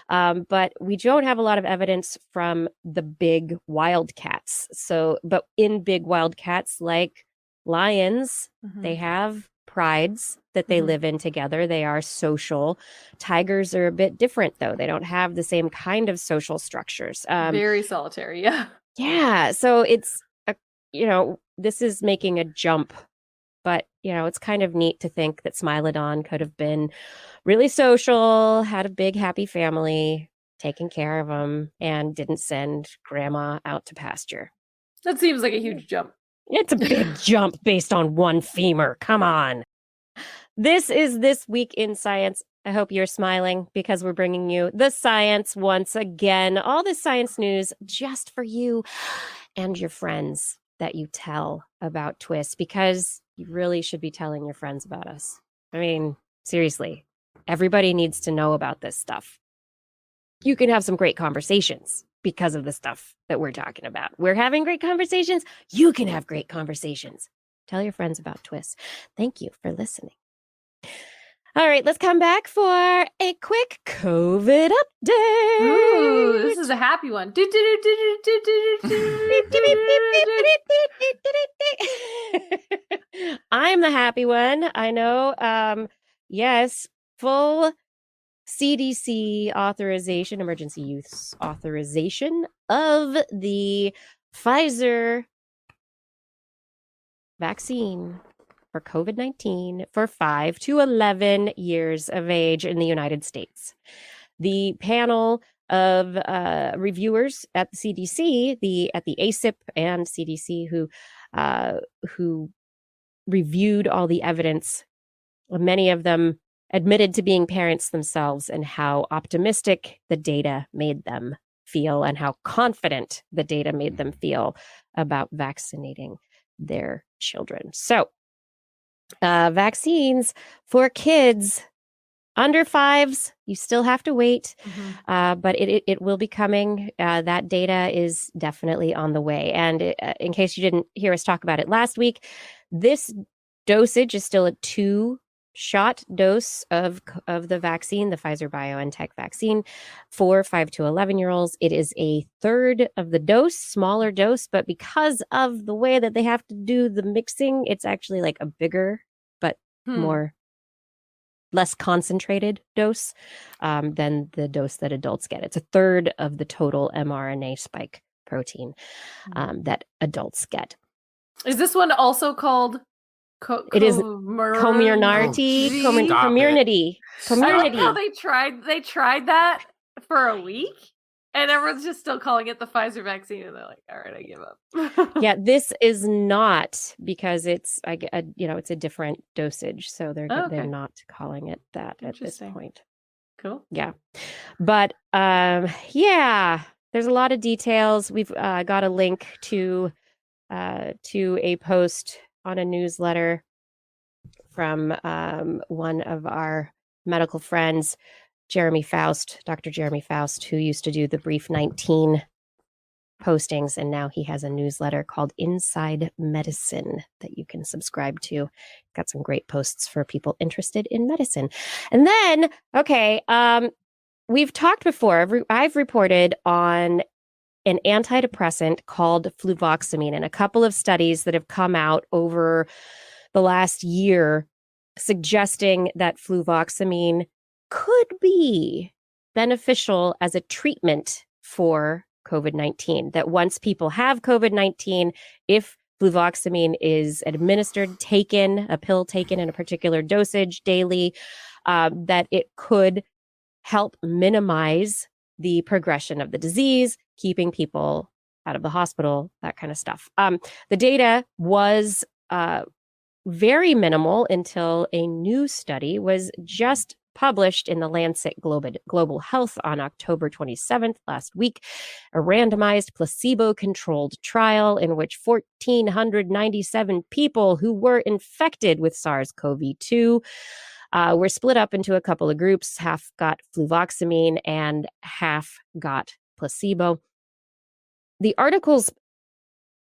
But we don't have a lot of evidence from the big wild cats. So, but in big wild cats like lions, they have prides that they live in together. They are social. Tigers are a bit different, though. They don't have the same kind of social structures. Very solitary, yeah. Yeah. So it's, this is making a jump. But, it's kind of neat to think that Smilodon could have been really social, had a big, happy family, taking care of them, and didn't send grandma out to pasture. That seems like a huge jump. It's a big jump based on one femur. Come on. This is This Week in Science. I hope you're smiling because we're bringing you the science once again. All the science news just for you and your friends that you tell about TWIS, because you really should be telling your friends about us. I mean, seriously, everybody needs to know about this stuff. You can have some great conversations because of the stuff that we're talking about. We're having great conversations. You can have great conversations. Tell your friends about TWIS. Thank you for listening. All right, let's come back for a quick COVID update. Ooh, this is a happy one. I'm the happy one. I know. Yes, full CDC authorization, emergency use authorization of the Pfizer vaccine for COVID-19 for 5 to 11 years of age in the United States. The panel of reviewers at the CDC, at the ACIP and CDC, who reviewed all the evidence, many of them admitted to being parents themselves and how optimistic the data made them feel and how confident the data made them feel about vaccinating their children. So, vaccines for kids under 5s, you still have to wait, but it will be coming. That data is definitely on the way. And in case you didn't hear us talk about it last week, this dosage is still a 2-shot dose of the vaccine, the Pfizer BioNTech vaccine for 5 to 11-year-olds. It is a third of the dose, smaller dose, but because of the way that they have to do the mixing, it's actually like a bigger but less concentrated dose than the dose that adults get. It's a third of the total mRNA spike protein that adults get. Is this one also called it is Comirnaty. Comirnaty. I like how they tried that for a week, and everyone's just still calling it the Pfizer vaccine, and they're like, "All right, I give up." Yeah, this is not, because it's it's a different dosage, so they're not calling it that at this point. Cool. Yeah, but there's a lot of details. We've got a link to a post on a newsletter from one of our medical friends, Dr. Jeremy Faust, who used to do the Brief 19 postings, and now he has a newsletter called Inside Medicine that you can subscribe to. Got some great posts for people interested in medicine. And then, we've talked before. I've reported on an antidepressant called fluvoxamine, and a couple of studies that have come out over the last year suggesting that fluvoxamine could be beneficial as a treatment for COVID-19. That once people have COVID-19, if fluvoxamine is administered, a pill taken in a particular dosage daily, that it could help minimize the progression of the disease, keeping people out of the hospital, that kind of stuff. The data was very minimal until a new study was just published in the Lancet Global Health on October 27th, last week, a randomized placebo-controlled trial in which 1,497 people who were infected with SARS-CoV-2 were split up into a couple of groups. Half got fluvoxamine and half got placebo. The article's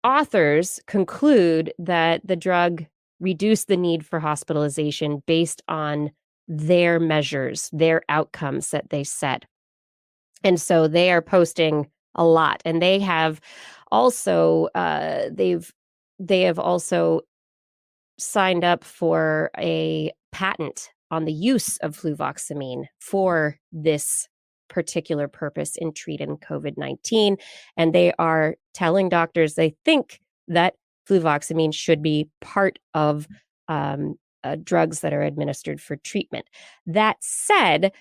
authors conclude that the drug reduced the need for hospitalization based on their measures, their outcomes that they set. And so they are posting a lot. And they have also they have also signed up for a patent on the use of fluvoxamine for this particular purpose in treating COVID-19. And they are telling doctors they think that fluvoxamine should be part of drugs that are administered for treatment. That said,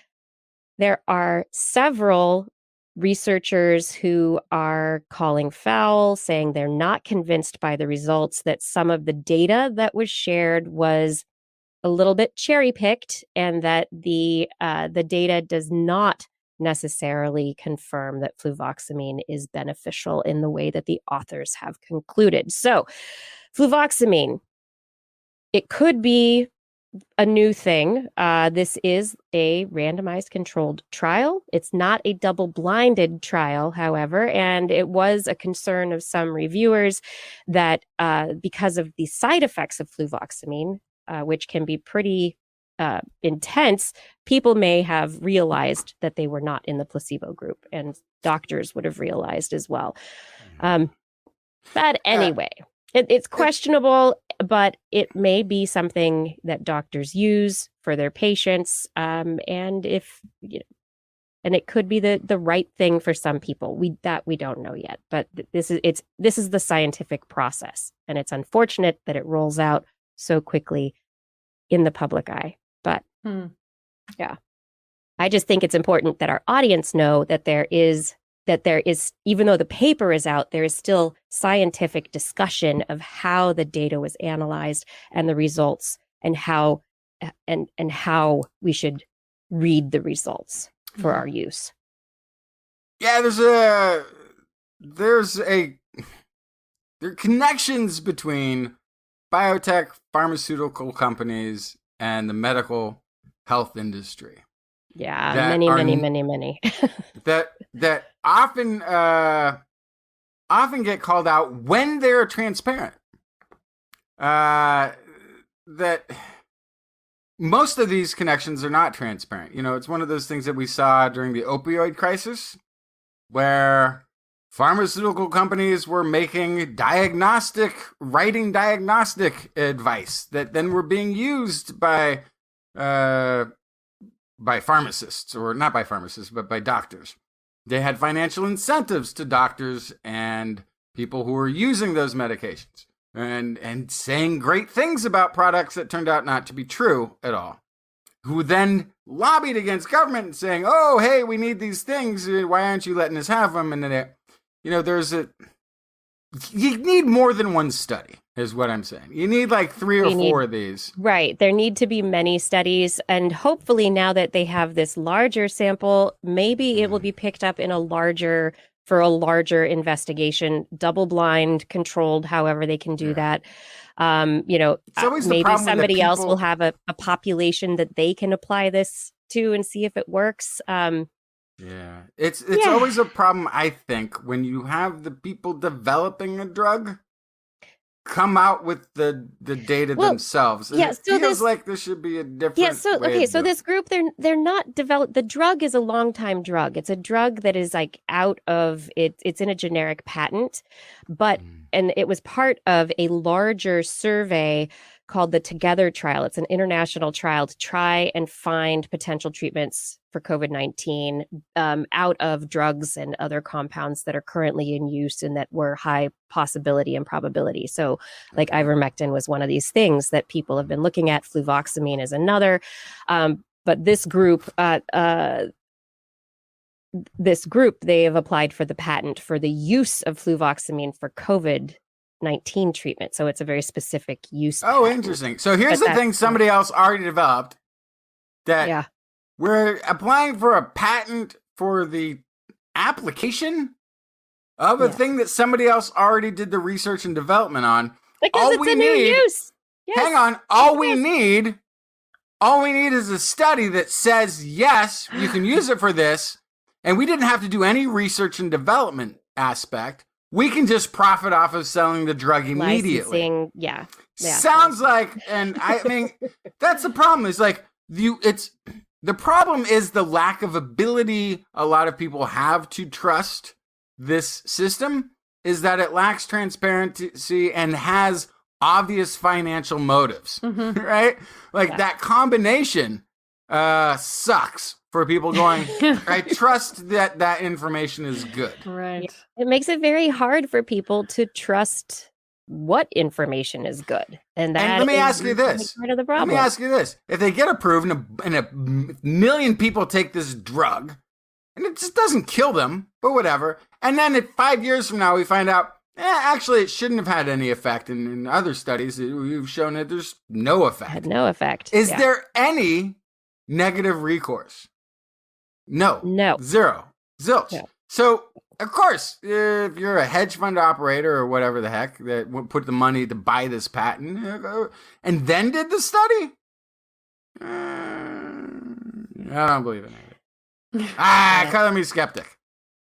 there are several researchers who are calling foul, saying they're not convinced by the results, that some of the data that was shared was a little bit cherry-picked, and that the data does not necessarily confirm that fluvoxamine is beneficial in the way that the authors have concluded. So, fluvoxamine, it could be a new thing. This is a randomized controlled trial. It's not a double-blinded trial, however, and it was a concern of some reviewers that because of the side effects of fluvoxamine, which can be pretty intense, people may have realized that they were not in the placebo group, and doctors would have realized as well. But anyway, it's questionable, but it may be something that doctors use for their patients, and if and it could be the right thing for some people. We don't know yet, but this is the scientific process, and it's unfortunate that it rolls out so quickly in the public eye. But yeah, I just think it's important that our audience know that there is, even though the paper is out, there is still scientific discussion of how the data was analyzed and the results, and how we should read the results for our use. Yeah, there are connections between biotech, pharmaceutical companies, and the medical health industry. Yeah, many. that often get called out when they're transparent. That most of these connections are not transparent. It's one of those things that we saw during the opioid crisis, where pharmaceutical companies were writing diagnostic advice that then were being used by pharmacists, or not by pharmacists, but by doctors. They had financial incentives to doctors and people who were using those medications, and saying great things about products that turned out not to be true at all, who then lobbied against government and saying, oh, hey, we need these things. Why aren't you letting us have them? And then, you need more than one study, is what I'm saying. You need like 3 or 4 of these. Right. There need to be many studies. And hopefully now that they have this larger sample, maybe it will be picked up for a larger investigation, double-blind, controlled, however they can do that. Maybe somebody else will have a population that they can apply this to and see if it works. It's always a problem, I think, when you have the people developing a drug come out with the data themselves. And it feels like there should be a different so this group, they're not developed. The drug is a long time drug. It's a drug that is like out of it. It's in a generic patent, and it was part of a larger survey called the Together trial. It's an international trial to try and find potential treatments for COVID-19 out of drugs and other compounds that are currently in use and that were high possibility and probability. So like ivermectin was one of these things that people have been looking at. Fluvoxamine is another. But this group, they have applied for the patent for the use of fluvoxamine for COVID-19 treatment. So it's a very specific use. Oh, patent. Interesting. So here's the thing somebody else already developed that we're applying for a patent for the application of a thing that somebody else already did the research and development on. Because it's a new use. Yes. Hang on. All we need is a study that says, yes, you can use it for this. And we didn't have to do any research and development aspect. We can just profit off of selling the drug immediately. Licensing, Sounds like, and I mean, that's the problem. It's like the problem is the lack of ability a lot of people have to trust this system, is that it lacks transparency and has obvious financial motives, right? Like that combination sucks for people going, I trust that information is good. Right. It makes it very hard for people to trust what information is good. And let me ask you this. Part of the problem. Let me ask you this. If they get approved and a million people take this drug and it just doesn't kill them, but whatever. And then 5 years from now, we find out, actually, it shouldn't have had any effect. And in other studies, we've shown that there's no effect. Had no effect. Is there any negative recourse? No. Zero. Zilch. No. So, of course, if you're a hedge fund operator or whatever the heck that would put the money to buy this patent and then did the study, I don't believe in it. Color me skeptic.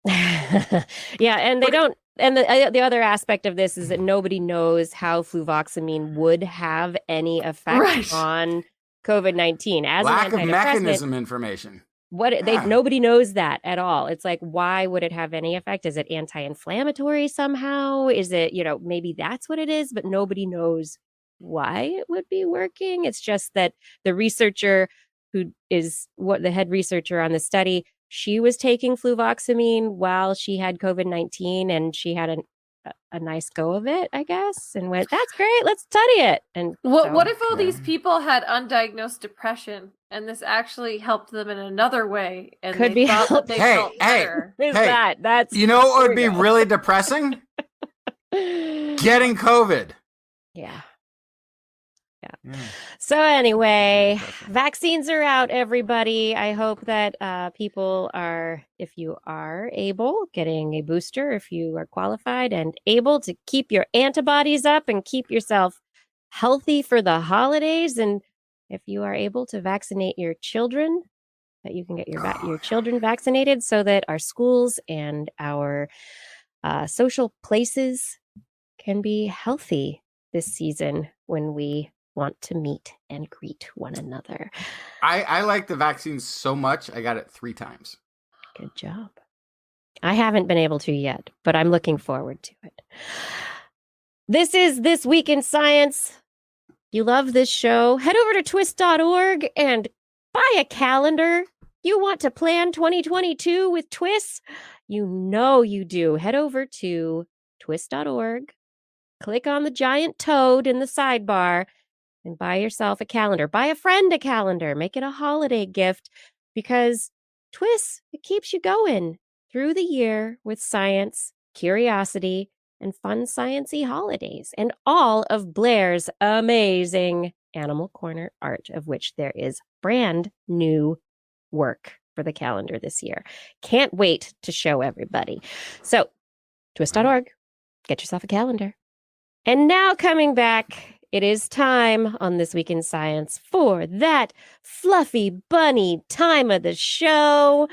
And they don't. And the other aspect of this is that nobody knows how fluvoxamine would have any effect on COVID-19 as Lack an of antidepressant. mechanism information. Nobody knows that at all. It's like, why would it have any effect? Is it anti-inflammatory somehow? Is it, maybe that's what it is, but nobody knows why it would be working. It's just that the researcher who is the head researcher on the study, she was taking fluvoxamine while she had COVID-19, and she had a nice go of it, I guess, and went, that's great, let's study it. And what if all these people had undiagnosed depression and this actually helped them in another way, and could they be thought that they felt better? That's what would be really depressing? Getting COVID. Yeah. So anyway, vaccines are out, everybody. I hope that people are, if you are able, getting a booster, if you are qualified and able to keep your antibodies up and keep yourself healthy for the holidays. And if you are able to vaccinate your children, that you can get your children vaccinated so that our schools and our social places can be healthy this season when we want to meet and greet one another. I like the vaccines so much, I got it 3 times. Good job. I haven't been able to yet, but I'm looking forward to it. This is This Week in Science. You love this show? Head over to twis.org and buy a calendar. You want to plan 2022 with TWIS? You know you do. Head over to twis.org, click on the giant toad in the sidebar, and buy yourself a calendar. Buy a friend a calendar. Make it a holiday gift, because TWIS, it keeps you going through the year with science, curiosity, and fun science-y holidays, and all of Blair's amazing Animal Corner art, of which there is brand new work for the calendar this year. Can't wait to show everybody. So, twis.org, get yourself a calendar. And now coming back, it is time on This Week in Science for that fluffy bunny time of the show.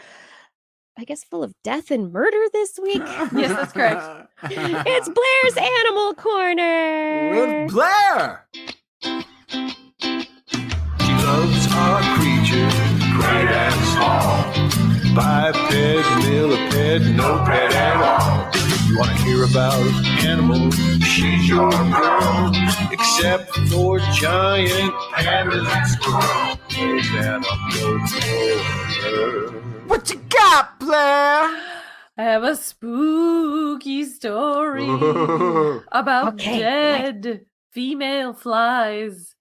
I guess full of death and murder this week. Yes, that's correct. It's Blair's Animal Corner. With Blair! She loves our creatures, great and small. Biped, millipede, no pet at all. You want to hear about animals? She's your girl. Except for giant pandas and squirrels. There's Animal Corner. What you got, Blair? I have a spooky story about dead female flies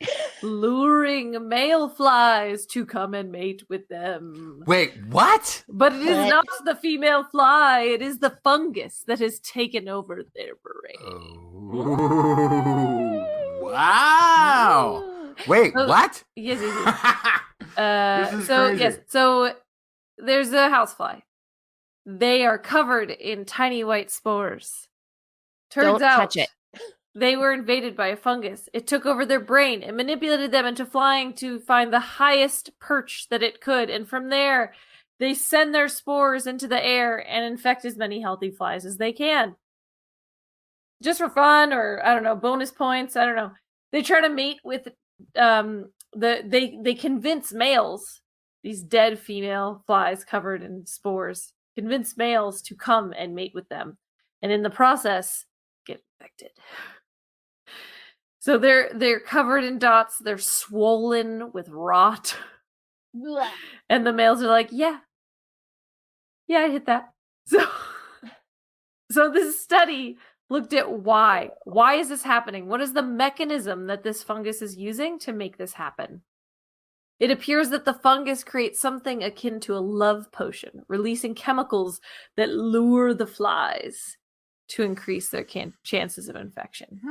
luring male flies to come and mate with them. Wait, what? But it is not the female fly, it is the fungus that has taken over their brain. Oh, wow. Wait, what? Yes. This is crazy. Yes, so there's a housefly. They are covered in tiny white spores. Turns Don't out touch it. they were invaded by a fungus. It took over their brain and manipulated them into flying to find the highest perch that it could. And from there, they send their spores into the air and infect as many healthy flies as they can. Just for fun, or I don't know, bonus points, I don't know. They try to mate with they convince males, these dead female flies covered in spores, convince males to come and mate with them. And in the process, get infected. So they're covered in dots, they're swollen with rot. And the males are like, yeah, I hit that. So this study looked at why. Why is this happening? What is the mechanism that this fungus is using to make this happen? It appears that the fungus creates something akin to a love potion, releasing chemicals that lure the flies to increase their chances of infection.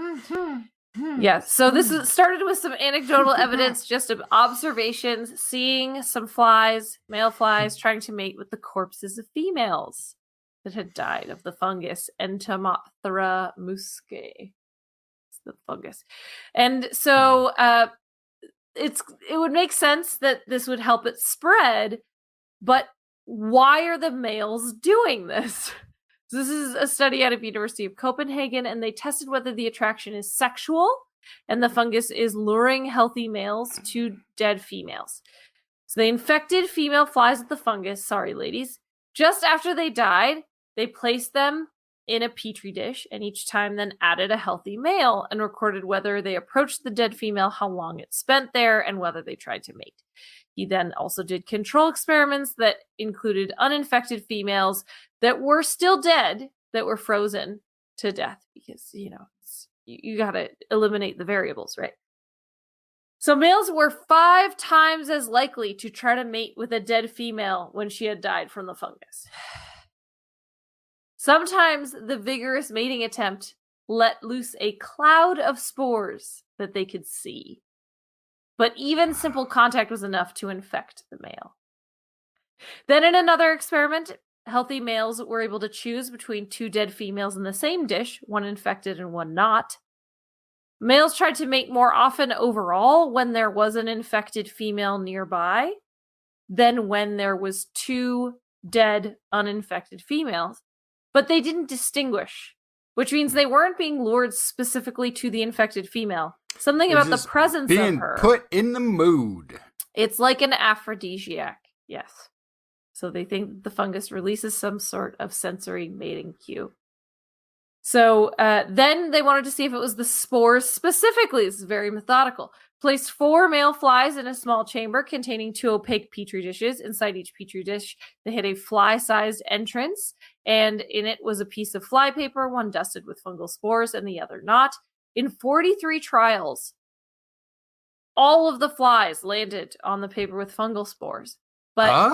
Yeah, so this started with some anecdotal evidence, just of observations, seeing some flies, male flies, trying to mate with the corpses of females that had died of the fungus, Entomophthora muscae. It's the fungus. And so it would make sense that this would help it spread, but why are the males doing this? So this is a study out of University of Copenhagen, and they tested whether the attraction is sexual and the fungus is luring healthy males to dead females. So they infected female flies with the fungus. Sorry, ladies. Just after they died, they placed them in a petri dish, and each time then added a healthy male and recorded whether they approached the dead female, how long it spent there, and whether they tried to mate. He then also did control experiments that included uninfected females that were still dead, that were frozen to death, because, you got to eliminate the variables, right? So males were 5 times as likely to try to mate with a dead female when she had died from the fungus. Sometimes the vigorous mating attempt let loose a cloud of spores that they could see. But even simple contact was enough to infect the male. Then in another experiment, healthy males were able to choose between 2 dead females in the same dish, one infected and one not. Males tried to mate more often overall when there was an infected female nearby than when there was 2 dead, uninfected females. But they didn't distinguish, which means they weren't being lured specifically to the infected female. Something about the presence of her. Put in the mood. It's like an aphrodisiac, yes. So they think the fungus releases some sort of sensory mating cue. So then they wanted to see if it was the spores specifically. This is very methodical. Placed 4 male flies in a small chamber containing 2 opaque petri dishes. Inside each petri dish, they had a fly-sized entrance, and in it was a piece of fly paper, one dusted with fungal spores and the other not. In 43 trials, all of the flies landed on the paper with fungal spores. But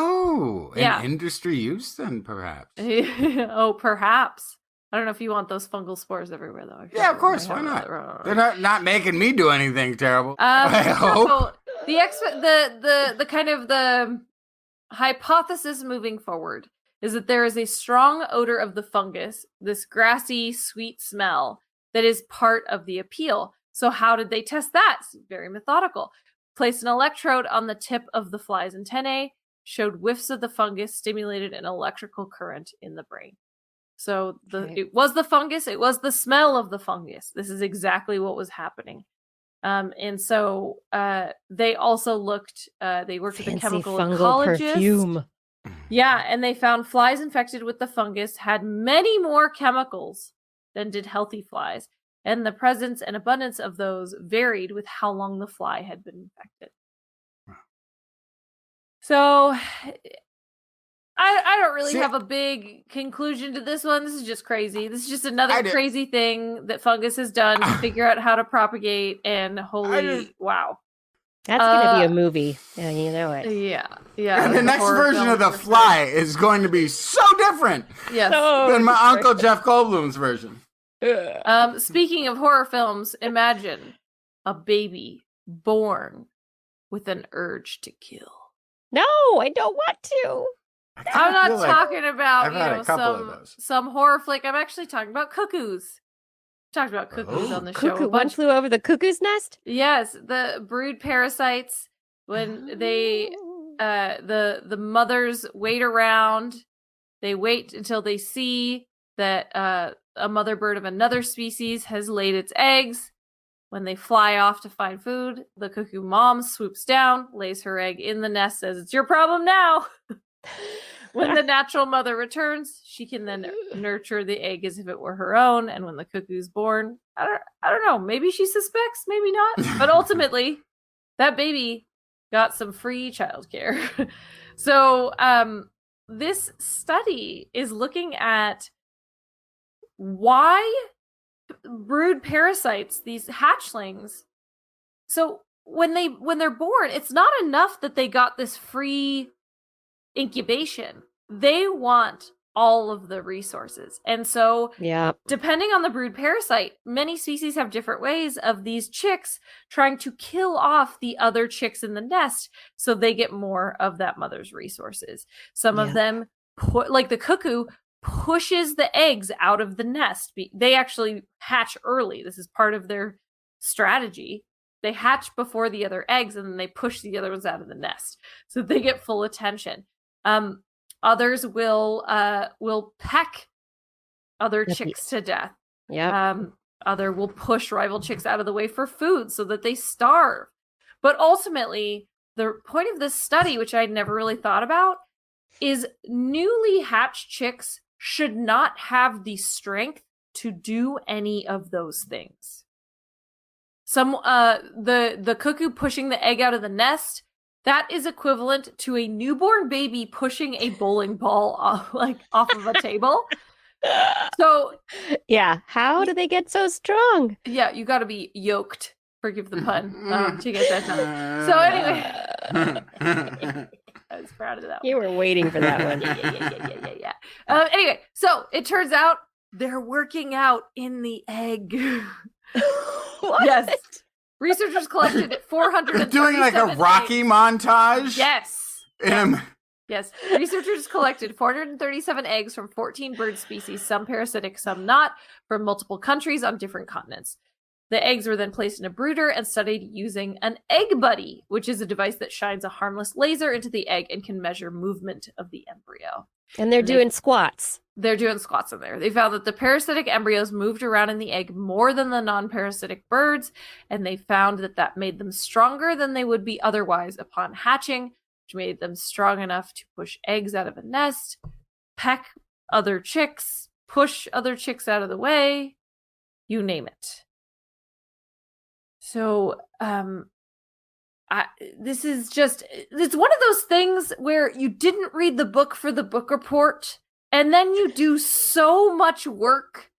in industry use then, perhaps. Oh, perhaps. I don't know if you want those fungal spores everywhere, though. Yeah, of course. Why not? They're not making me do anything terrible. I So hope. the kind of the hypothesis moving forward is that there is a strong odor of the fungus, this grassy, sweet smell that is part of the appeal. So how did they test that? It's very methodical. Placed an electrode on the tip of the fly's antennae, showed whiffs of the fungus, stimulated an electrical current in the brain. So it was the fungus. It was the smell of the fungus. This is exactly what was happening. And so they also looked, they worked with a chemical ecologist. Perfume. Yeah, and they found flies infected with the fungus had many more chemicals than did healthy flies. And the presence and abundance of those varied with how long the fly had been infected. So I don't really have a big conclusion to this one. This is just crazy. This is just another crazy thing that fungus has done to figure out how to propagate, and wow. That's going to be a movie. Yeah, you know it. Yeah. And the next version of The Fly is going to be so different than my Uncle Jeff Goldblum's version. Speaking of horror films, imagine a baby born with an urge to kill. No, I don't want to. I'm not talking about some horror flick. I'm actually talking about cuckoos. Talked about cuckoos on the show. One Flew Over the Cuckoo's Nest? Yes, the brood parasites, when they the mothers wait around. They wait until they see that a mother bird of another species has laid its eggs. When they fly off to find food, the cuckoo mom swoops down, lays her egg in the nest, says, "It's your problem now." When the natural mother returns, she can then nurture the egg as if it were her own. And when the cuckoo's born, I don't know, maybe she suspects, maybe not. But ultimately, that baby got some free childcare. So this study is looking at why brood parasites, these hatchlings, so when they're born, it's not enough that they got this free incubation. They want all of the resources. And so depending on the brood parasite, many species have different ways of these chicks trying to kill off the other chicks in the nest so they get more of that mother's resources. Some of them, like the cuckoo, pushes the eggs out of the nest. They actually hatch early. This is part of their strategy. They hatch before the other eggs, and then they push the other ones out of the nest so they get full attention. Others will peck other chicks to death. other will push rival chicks out of the way for food so that they starve. But ultimately, the point of this study, which I'd never really thought about, is newly hatched chicks should not have the strength to do any of those things. The cuckoo pushing the egg out of the nest, that is equivalent to a newborn baby pushing a bowling ball off of a table. So yeah, how do they get so strong? Yeah, you got to be yoked. Forgive the pun to get that done. So anyway, I was proud of that. You were waiting for that one. Yeah. Anyway, so it turns out they're working out in the egg. What? Yes. Researchers collected 437 doing like a Rocky eggs. montage. Yes. Yes. Researchers collected 437 eggs from 14 bird species, some parasitic, some not, from multiple countries on different continents. The eggs were then placed in a brooder and studied using an egg buddy, which is a device that shines a harmless laser into the egg and can measure movement of the embryo. And they're doing squats. They're doing squats in there. They found that the parasitic embryos moved around in the egg more than the non-parasitic birds, and they found that made them stronger than they would be otherwise upon hatching, which made them strong enough to push eggs out of a nest, peck other chicks, push other chicks out of the way, you name it. So, this is just, it's one of those things where you didn't read the book for the book report, and then you do so much work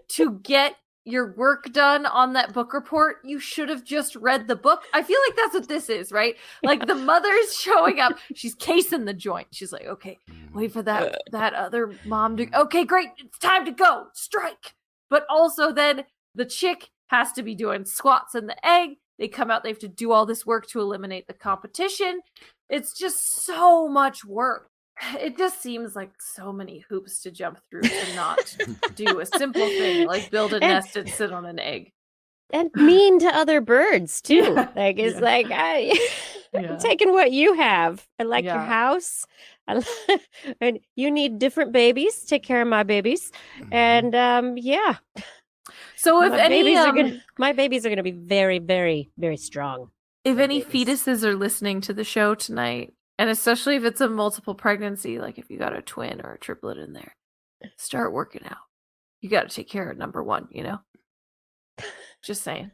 to get your work done on that book report. You should have just read the book. I feel like that's what this is, right? Like the mother's showing up, she's casing the joint. She's like, okay, wait for that other mom to, okay, great, it's time to go, strike. But also then the chick has to be doing squats in the egg. They come out, they have to do all this work to eliminate the competition. It's just so much work. It just seems like so many hoops to jump through to not do a simple thing like build a nest and sit on an egg. And mean to other birds, too. Yeah. Like, it's like, I'm taking what you have. I like your house. And you need different babies. Take care of my babies. And, So if my babies are gonna be very, very, very strong. If any fetuses are listening to the show tonight, and especially if it's a multiple pregnancy, like if you got a twin or a triplet in there, start working out. You got to take care of number one, you know? Just saying.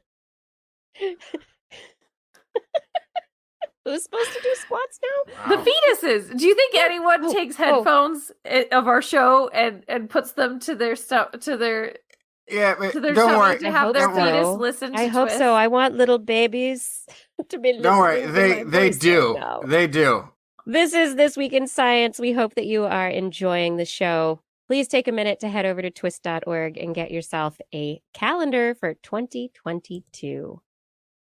Who's supposed to do squats now? Wow. The fetuses. Do you think anyone takes headphones of our show and puts them to their don't worry. To have their fetus listen to I hope TWIS? so. I want little babies to be listening. Don't worry. They do. They do. This is This Week in Science. We hope that you are enjoying the show. Please take a minute to head over to twist.org and get yourself a calendar for 2022.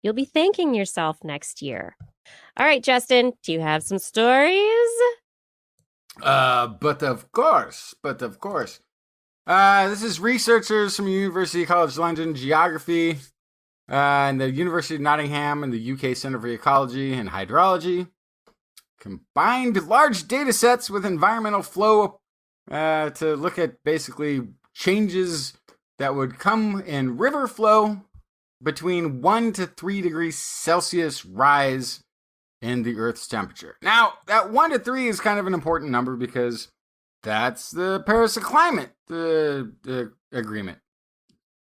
You'll be thanking yourself next year. All right, Justin, do you have some stories? But of course. This is researchers from University College London Geography and the University of Nottingham and the UK Centre for Ecology and Hydrology combined large data sets with environmental flow to look at basically changes that would come in river flow between 1 to 3 degrees Celsius rise in the Earth's temperature. Now, that 1 to 3 is kind of an important number because that's the Paris Climate the agreement.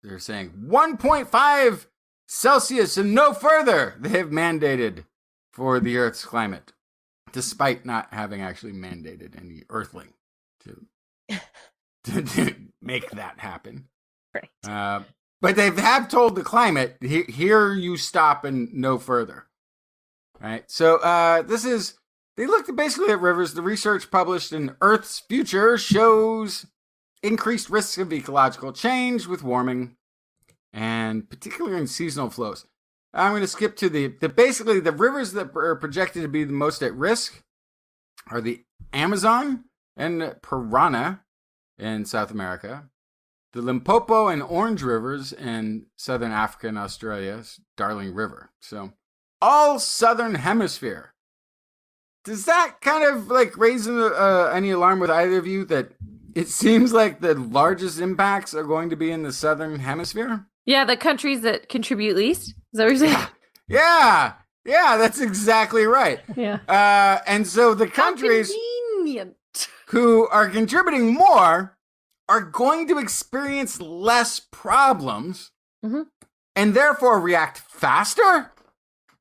They're saying 1.5 Celsius and no further they have mandated for the Earth's climate, despite not having actually mandated any earthling to make that happen. Right. But they have told the climate, here you stop and no further. Right. So they looked basically at rivers. The research published in Earth's Future shows increased risks of ecological change with warming, and particularly in seasonal flows. I'm going to skip to basically the rivers that are projected to be the most at risk are the Amazon and Parana in South America, the Limpopo and Orange rivers in Southern Africa and Australia's Darling River. So all Southern Hemisphere. Does that kind of like raise any alarm with either of you that it seems like the largest impacts are going to be in the Southern Hemisphere? Yeah, the countries that contribute least. Is that what you're saying? Yeah, that's exactly right. Yeah. And so the countries Convenient. who are contributing more are going to experience less problems and therefore react faster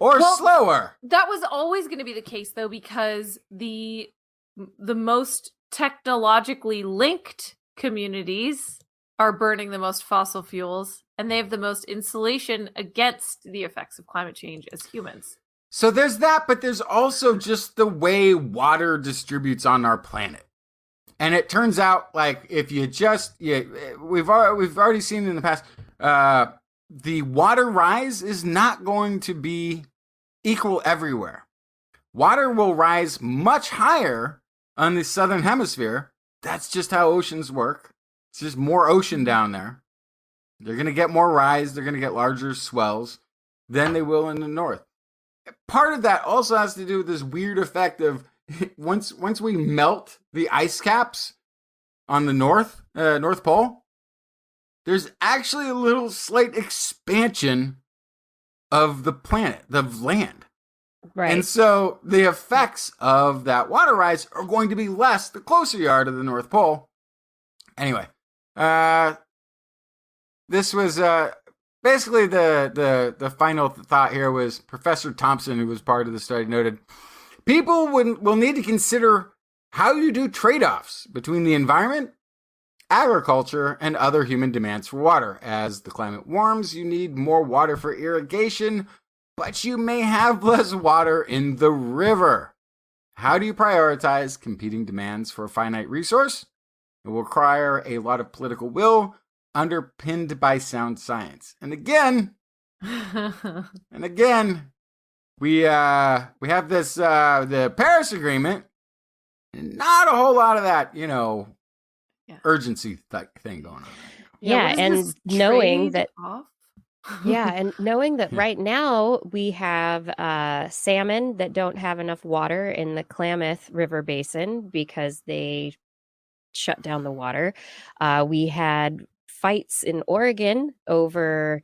or slower. That was always going to be the case, though, because the most technologically linked communities are burning the most fossil fuels, and they have the most insulation against the effects of climate change as humans. So there's that, but there's also just the way water distributes on our planet. And it turns out, like, if you we've already seen in the past, the water rise is not going to be equal everywhere. Water will rise much higher on the southern hemisphere. That's just how oceans work. It's just more ocean down there. They're going to get more rise. They're going to get larger swells than they will in the north. Part of that also has to do with this weird effect of once we melt the ice caps on the North Pole, there's actually a little slight expansion of the planet, the land. Right. And so the effects of that water rise are going to be less the closer you are to the North Pole. Anyway, this was basically the final thought here was Professor Thompson, who was part of the study, noted, people will need to consider how you do trade-offs between the environment, agriculture, and other human demands for water. As the climate warms, you need more water for irrigation, but you may have less water in the river. How do you prioritize competing demands for a finite resource? It will require a lot of political will underpinned by sound science. And again, we have this the Paris Agreement, and not a whole lot of that, urgency thing going on. Yeah, and knowing that knowing that Yeah. right now we have salmon that don't have enough water in the Klamath River Basin because they shut down the water. We had fights in Oregon over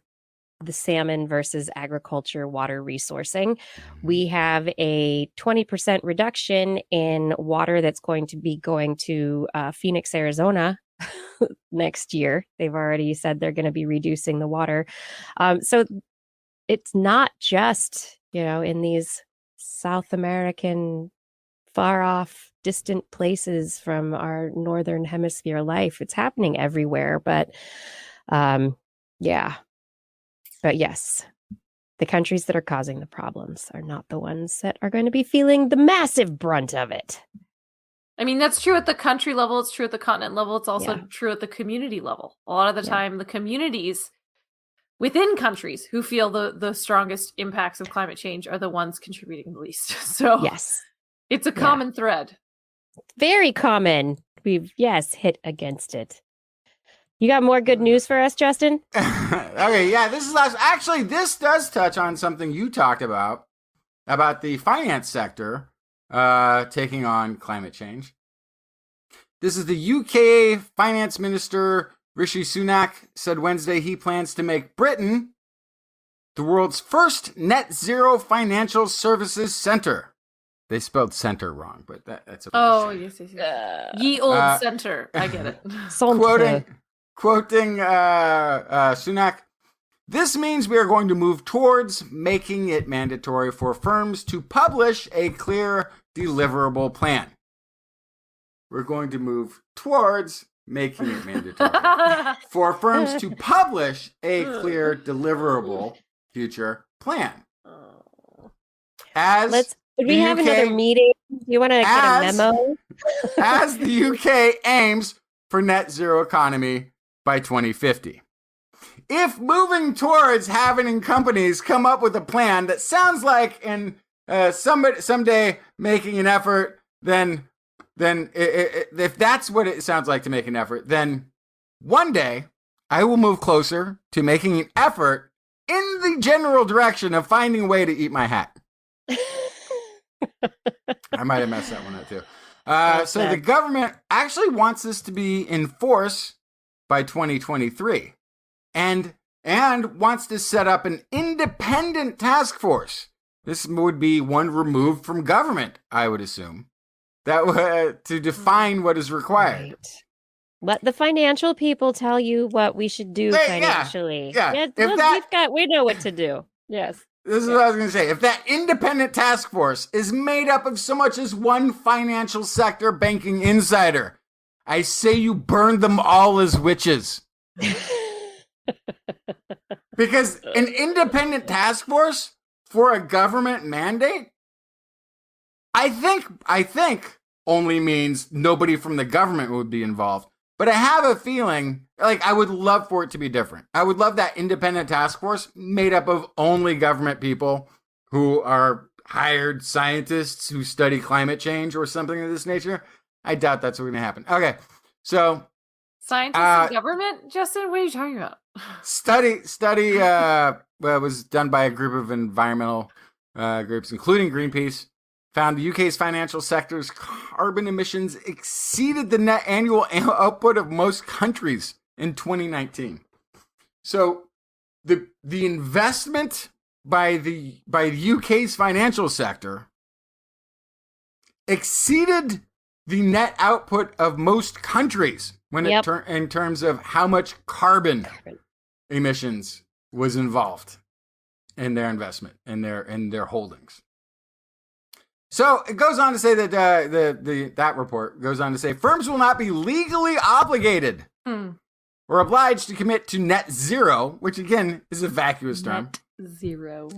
the salmon versus agriculture water resourcing. We have a 20% reduction in water that's going to be going to Phoenix, Arizona next year. They've already said they're going to be reducing the water. So it's not just, in these South American, far off, distant places from our northern hemisphere life. It's happening everywhere. But But yes, the countries that are causing the problems are not the ones that are going to be feeling the massive brunt of it. I mean, that's true at the country level. It's true at the continent level. It's also true at the community level. A lot of the time, the communities within countries who feel the strongest impacts of climate change are the ones contributing the least. So yes, it's a common thread. Very common. We've, hit against it. You got more good news for us, Justin? Okay, yeah, this is last. Actually, this does touch on something you talked about the finance sector taking on climate change. This is the UK Finance Minister Rishi Sunak said Wednesday he plans to make Britain the world's first net zero financial services center. They spelled center wrong, but that's okay. Oh, yes. Ye old center. I get it. Quoting Sunak, this means we are going to move towards making it mandatory for firms to publish a clear, deliverable plan. We're going to move towards making it mandatory for firms to publish a clear, deliverable future plan. Did we have another meeting? Do you want to get a memo? As the UK aims for net zero economy by 2050. If moving towards having companies come up with a plan that sounds like someday making an effort, then if that's what it sounds like to make an effort, then one day I will move closer to making an effort in the general direction of finding a way to eat my hat. I might have messed that one up too. So the government actually wants this to be in force by 2023. And and wants to set up an independent task force. This would be one removed from government, I would assume, that to define what is required. Right. Let the financial people tell you what we should do financially. Yeah. We know what to do. Yes. This is what I was going to say. If that independent task force is made up of so much as one financial sector banking insider, I say you burn them all as witches. Because an independent task force for a government mandate, I think only means nobody from the government would be involved. But I have a feeling, like, I would love for it to be different. I would love that independent task force made up of only government people who are hired scientists who study climate change or something of this nature. I doubt that's what's going to happen. Okay, so scientists and government, Justin. What are you talking about? Study was done by a group of environmental groups, including Greenpeace, found the UK's financial sector's carbon emissions exceeded the net annual output of most countries in 2019. So the investment by the UK's financial sector exceeded the net output of most countries when in terms of how much carbon emissions was involved in their investment and their holdings. So it goes on to say that that report goes on to say firms will not be legally obligated or obliged to commit to net zero, which again is a vacuous term. Net zero.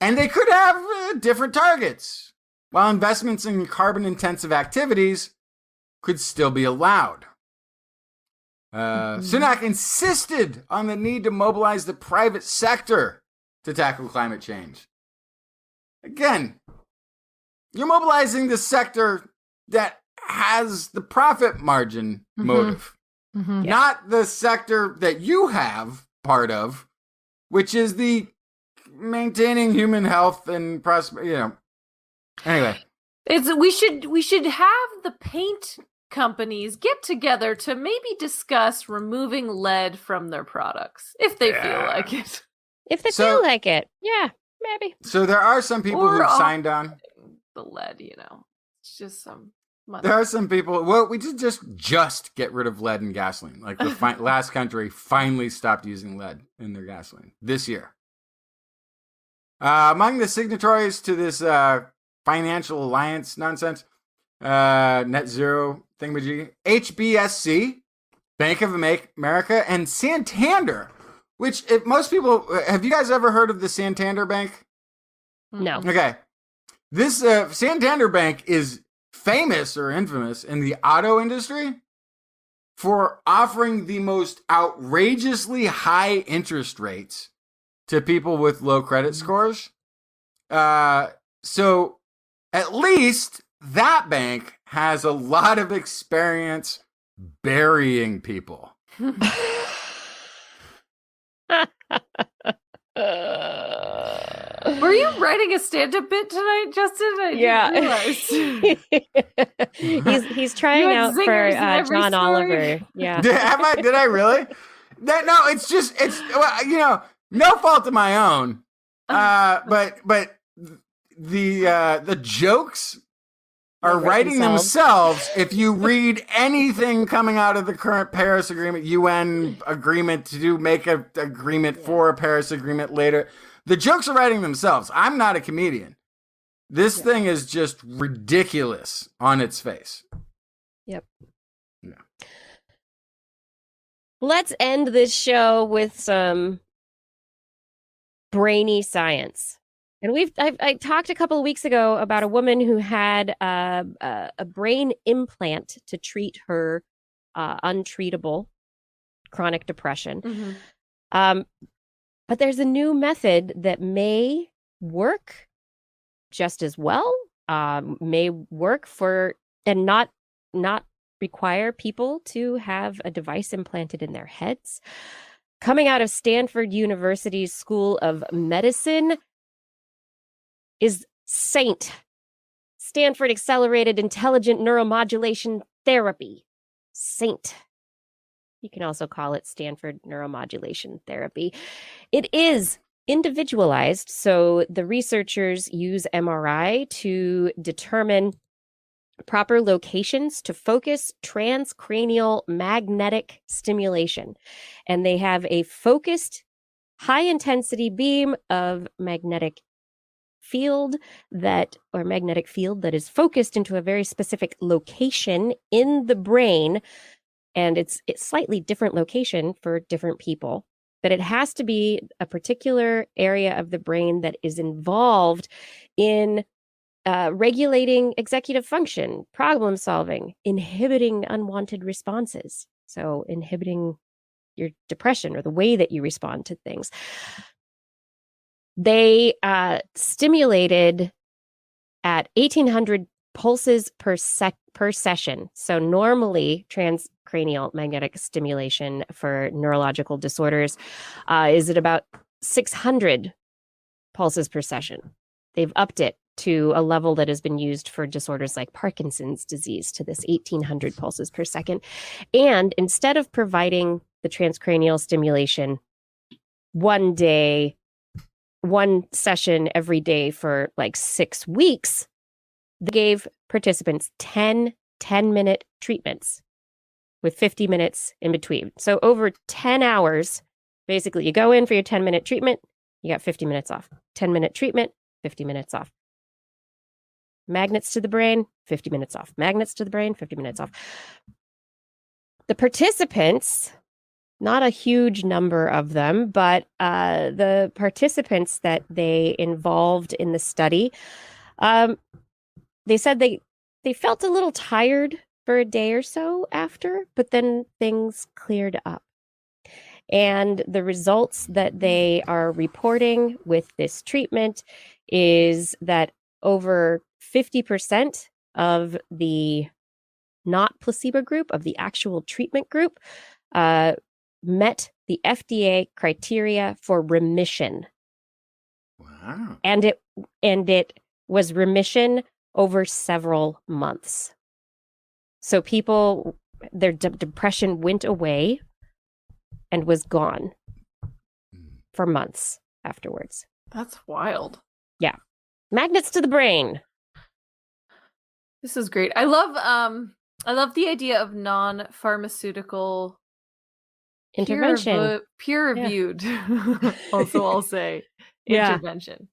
And they could have different targets, while investments in carbon-intensive activities could still be allowed. Sunak insisted on the need to mobilize the private sector to tackle climate change. Again, you're mobilizing the sector that has the profit margin motive, not the sector that you have part of, which is the maintaining human health and prosperity. Anyway, we should have the paint companies get together to maybe discuss removing lead from their products if they feel like it. If they feel like it, yeah, maybe. So there are some people who've signed on. The lead, it's just some money. There are some people. Well, we did just get rid of lead in gasoline. Like the last country finally stopped using lead in their gasoline this year. Among the signatories to this financial alliance nonsense, net zero thingamajig, HBSC, Bank of America, and Santander. Which, if most people, have you guys ever heard of the Santander Bank? No. Okay. This Santander Bank is famous or infamous in the auto industry for offering the most outrageously high interest rates to people with low credit scores. So at least that bank has a lot of experience burying people. Were you writing a stand-up bit tonight, Justin? I didn't realize. he's trying out for John Oliver. Yeah. Did I really? No, it's no fault of my own. But the jokes are writing themselves if you read anything coming out of the current Paris Agreement, UN agreement to make an agreement for a Paris Agreement later. The jokes are writing themselves. I'm not a comedian. This thing is just ridiculous on its face. Yep. Yeah. Let's end this show with some brainy science. And I talked a couple of weeks ago about a woman who had a brain implant to treat her untreatable chronic depression. But there's a new method that may work just as well, may work and not require people to have a device implanted in their heads. Coming out of Stanford University's School of Medicine is SAINT, Stanford Accelerated Intelligent Neuromodulation Therapy, SAINT. You can also call it Stanford neuromodulation therapy. It is individualized, so the researchers use MRI to determine proper locations to focus transcranial magnetic stimulation. And they have a focused high-intensity beam of magnetic field that is focused into a very specific location in the brain. And it's slightly different location for different people, but it has to be a particular area of the brain that is involved in regulating executive function, problem solving, inhibiting unwanted responses. So inhibiting your depression or the way that you respond to things. They stimulated at 1,800 pulses per session. So normally transcranial magnetic stimulation for neurological disorders is at about 600 pulses per session. They've upped it to a level that has been used for disorders like Parkinson's disease, to this 1,800 pulses per second. And instead of providing the transcranial stimulation one day, one session every day for like 6 weeks, they gave participants 10 10-minute treatments with 50 minutes in between. So over 10 hours, basically you go in for your 10-minute treatment, you got 50 minutes off. 10-minute treatment, 50 minutes off. Magnets to the brain, 50 minutes off. Magnets to the brain, 50 minutes off. The participants, not a huge number of them, but the participants that they involved in the study, they said they felt a little tired for a day or so after, but then things cleared up. And the results that they are reporting with this treatment is that over 50% of the not placebo group, of the actual treatment group, met the FDA criteria for remission. Wow. And it was remission over several months. So people, their depression went away and was gone for months afterwards. That's wild. Yeah. Magnets to the brain. This is great. I love the idea of non-pharmaceutical Intervention. peer-reviewed. Also, I'll say intervention.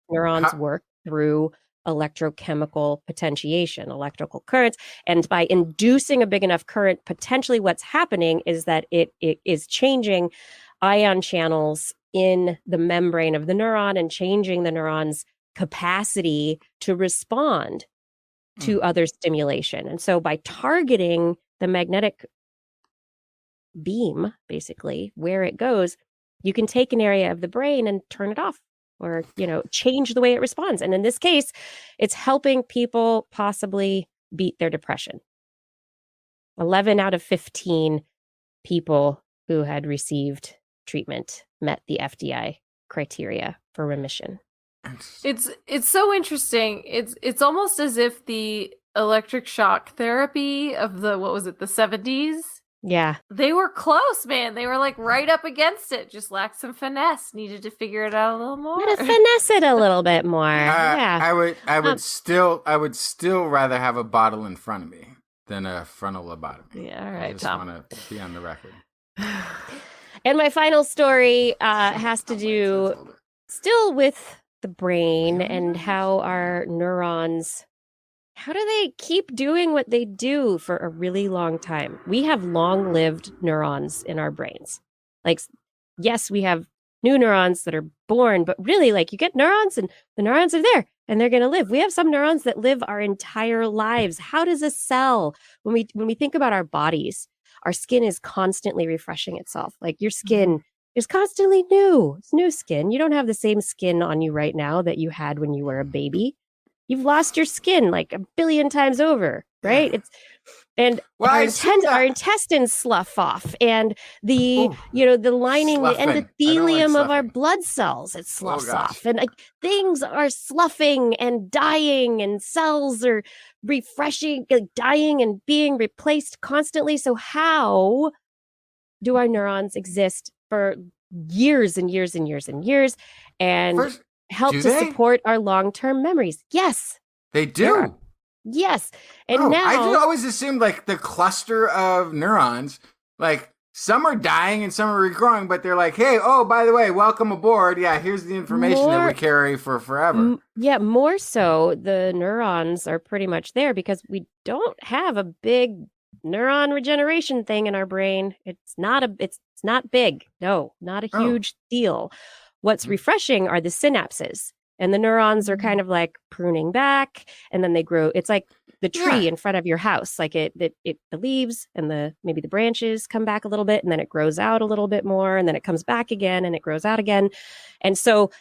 Neurons work through electrochemical potentiation, electrical currents. And by inducing a big enough current, potentially what's happening is that it is changing ion channels in the membrane of the neuron and changing the neuron's capacity to respond to other stimulation. And so by targeting the magnetic beam, basically, where it goes, you can take an area of the brain and turn it off, or, change the way it responds. And in this case, it's helping people possibly beat their depression. 11 out of 15 people who had received treatment met the FDA criteria for remission. It's so interesting. It's almost as if the electric shock therapy of the 70s. Yeah. They were close, man. They were like right up against it. Just lacked some finesse. Needed to figure it out a little more. Gotta finesse it a little bit more. Yeah. I would still rather have a bottle in front of me than a frontal lobotomy. Yeah, all right, I just Tom. want to be on the record. And my final story has to do still with the brain and how our neurons, how do they keep doing what they do for a really long time? We have long-lived neurons in our brains. Like, yes, we have new neurons that are born, but really, like, you get neurons and the neurons are there and they're going to live. We have some neurons that live our entire lives. How does a cell, when we think about our bodies, our skin is constantly refreshing itself. Like, your skin is constantly new. It's new skin. You don't have the same skin on you right now that you had when you were a baby. You've lost your skin like a billion times over, right? Our intestines slough off, and the lining, the endothelium of our blood cells, it sloughs off, and things are sloughing and dying, and cells are refreshing, dying and being replaced constantly. So how do our neurons exist for years and years and years and years and help to support our long-term memories? Yes, they do. Yes. And now I always assumed like the cluster of neurons, like some are dying and some are regrowing, but they're like, hey, oh, by the way, welcome aboard. Yeah, here's the information that we carry for forever. More so the neurons are pretty much there because we don't have a big neuron regeneration thing in our brain. It's not big. No, not a huge deal. What's refreshing are the synapses. And the neurons are kind of like pruning back, and then they grow. It's like the tree in front of your house. Like the leaves and maybe the branches come back a little bit, and then it grows out a little bit more, and then it comes back again, and it grows out again. And so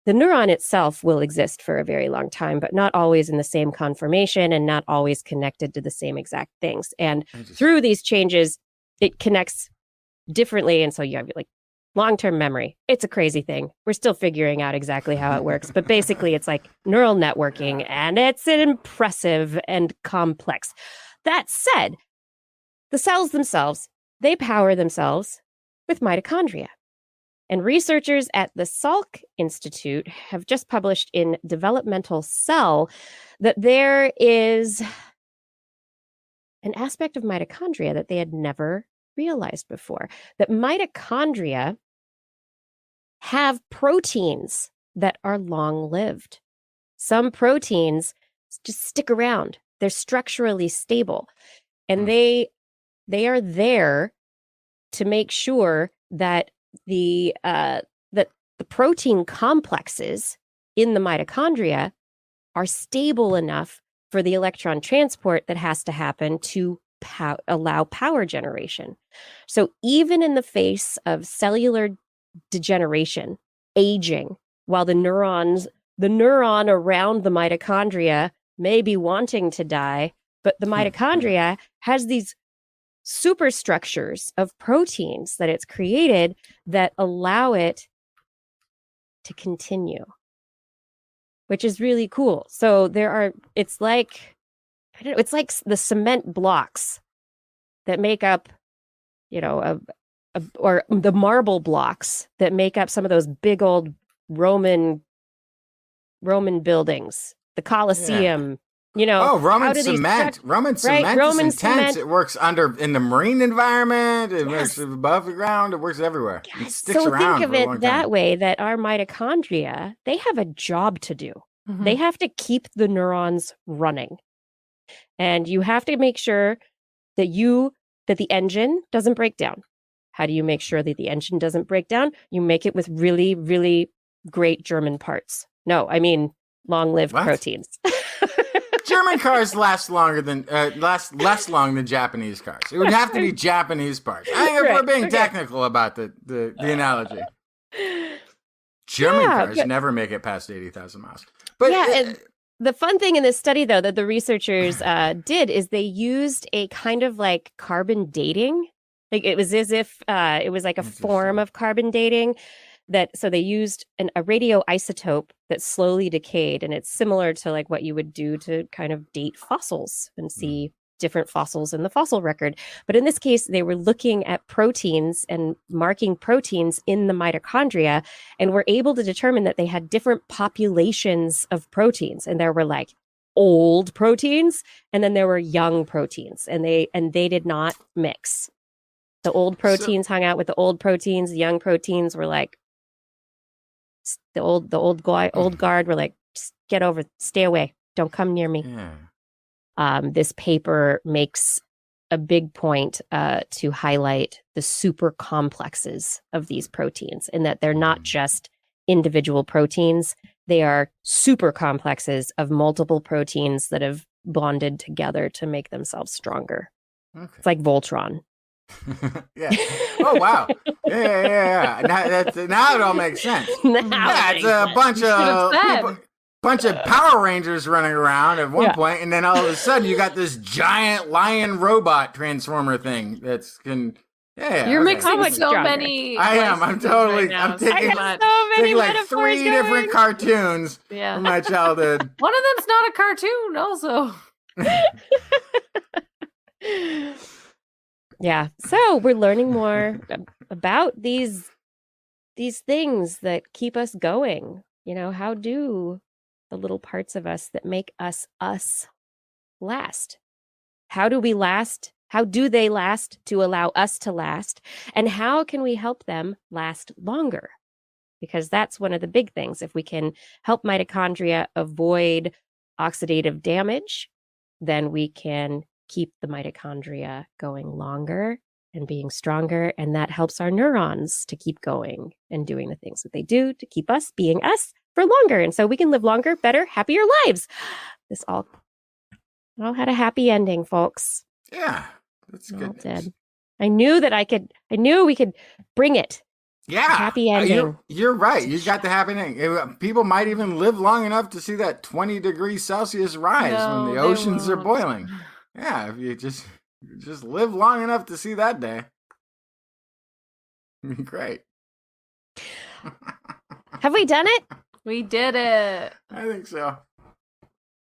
the neuron itself will exist for a very long time, but not always in the same conformation and not always connected to the same exact things. And through these changes, it connects differently. And so you have like long-term memory. It's a crazy thing. We're still figuring out exactly how it works, but basically it's like neural networking, and it's impressive and complex. That said, the cells themselves, they power themselves with mitochondria. And researchers at the Salk Institute have just published in Developmental Cell that there is an aspect of mitochondria that they had never realized before, that mitochondria have proteins that are long-lived. Some proteins just stick around. They're structurally stable, and they are there to make sure that the protein complexes in the mitochondria are stable enough for the electron transport that has to happen to allow power generation. So even in the face of cellular degeneration, aging, while the neuron around the mitochondria may be wanting to die, but the mitochondria has these superstructures of proteins that it's created that allow it to continue, which is really cool. So it's like the cement blocks that make up, or the marble blocks that make up some of those big old Roman buildings, the Colosseum. Roman cement. Roman cement is intense. It works in the marine environment. It works above the ground. It works everywhere. It sticks around. Think of it that way, that our mitochondria, they have a job to do. Mm-hmm. They have to keep the neurons running. And you have to make sure that the engine doesn't break down. How do you make sure that the engine doesn't break down? You make it with really, really great German parts. No, I mean long-lived proteins. German cars last less long than Japanese cars. It would have to be Japanese parts. I think we're being technical about the analogy. German cars never make it past 80,000 miles. But and the fun thing in this study, though, that the researchers did is they used a kind of like carbon dating. Like it was as if it was like a form of carbon dating. So they used a radioisotope that slowly decayed, and it's similar to like what you would do to kind of date fossils and see different fossils in the fossil record. But in this case, they were looking at proteins and marking proteins in the mitochondria, and were able to determine that they had different populations of proteins. And there were like old proteins, and then there were young proteins, and they did not mix. The old proteins hung out with the old proteins. The young proteins were like, the old guard were like, just get over, stay away, don't come near me. This paper makes a big point to highlight the super complexes of these proteins, and that they're not just individual proteins, they are super complexes of multiple proteins that have bonded together to make themselves stronger. It's like Voltron. Oh wow. Yeah. Now it all makes sense. It's a bunch of people. bunch of Power Rangers running around at one point, and then all of a sudden you got this giant lion robot transformer thing that's You're mixing so stronger. many. I am. I'm totally. Right now. I'm taking, so many like 3 different cartoons from my childhood. One of them's not a cartoon, also. Yeah. So we're learning more about these things that keep us going. You know, how do the little parts of us that make us last? How do we last? How do they last to allow us to last? And how can we help them last longer? Because that's one of the big things. If we can help mitochondria avoid oxidative damage, then we can keep the mitochondria going longer and being stronger. And that helps our neurons to keep going and doing the things that they do to keep us being us for longer. And so we can live longer, better, happier lives. This all had a happy ending, folks. Yeah, that's good. Did. I knew we could bring it. Yeah. Happy ending. You're right. You got the happy ending. People might even live long enough to see that 20 degrees Celsius rise when the oceans are boiling. Yeah, if you just live long enough to see that day. Great. Have we done it? We did it. I think so.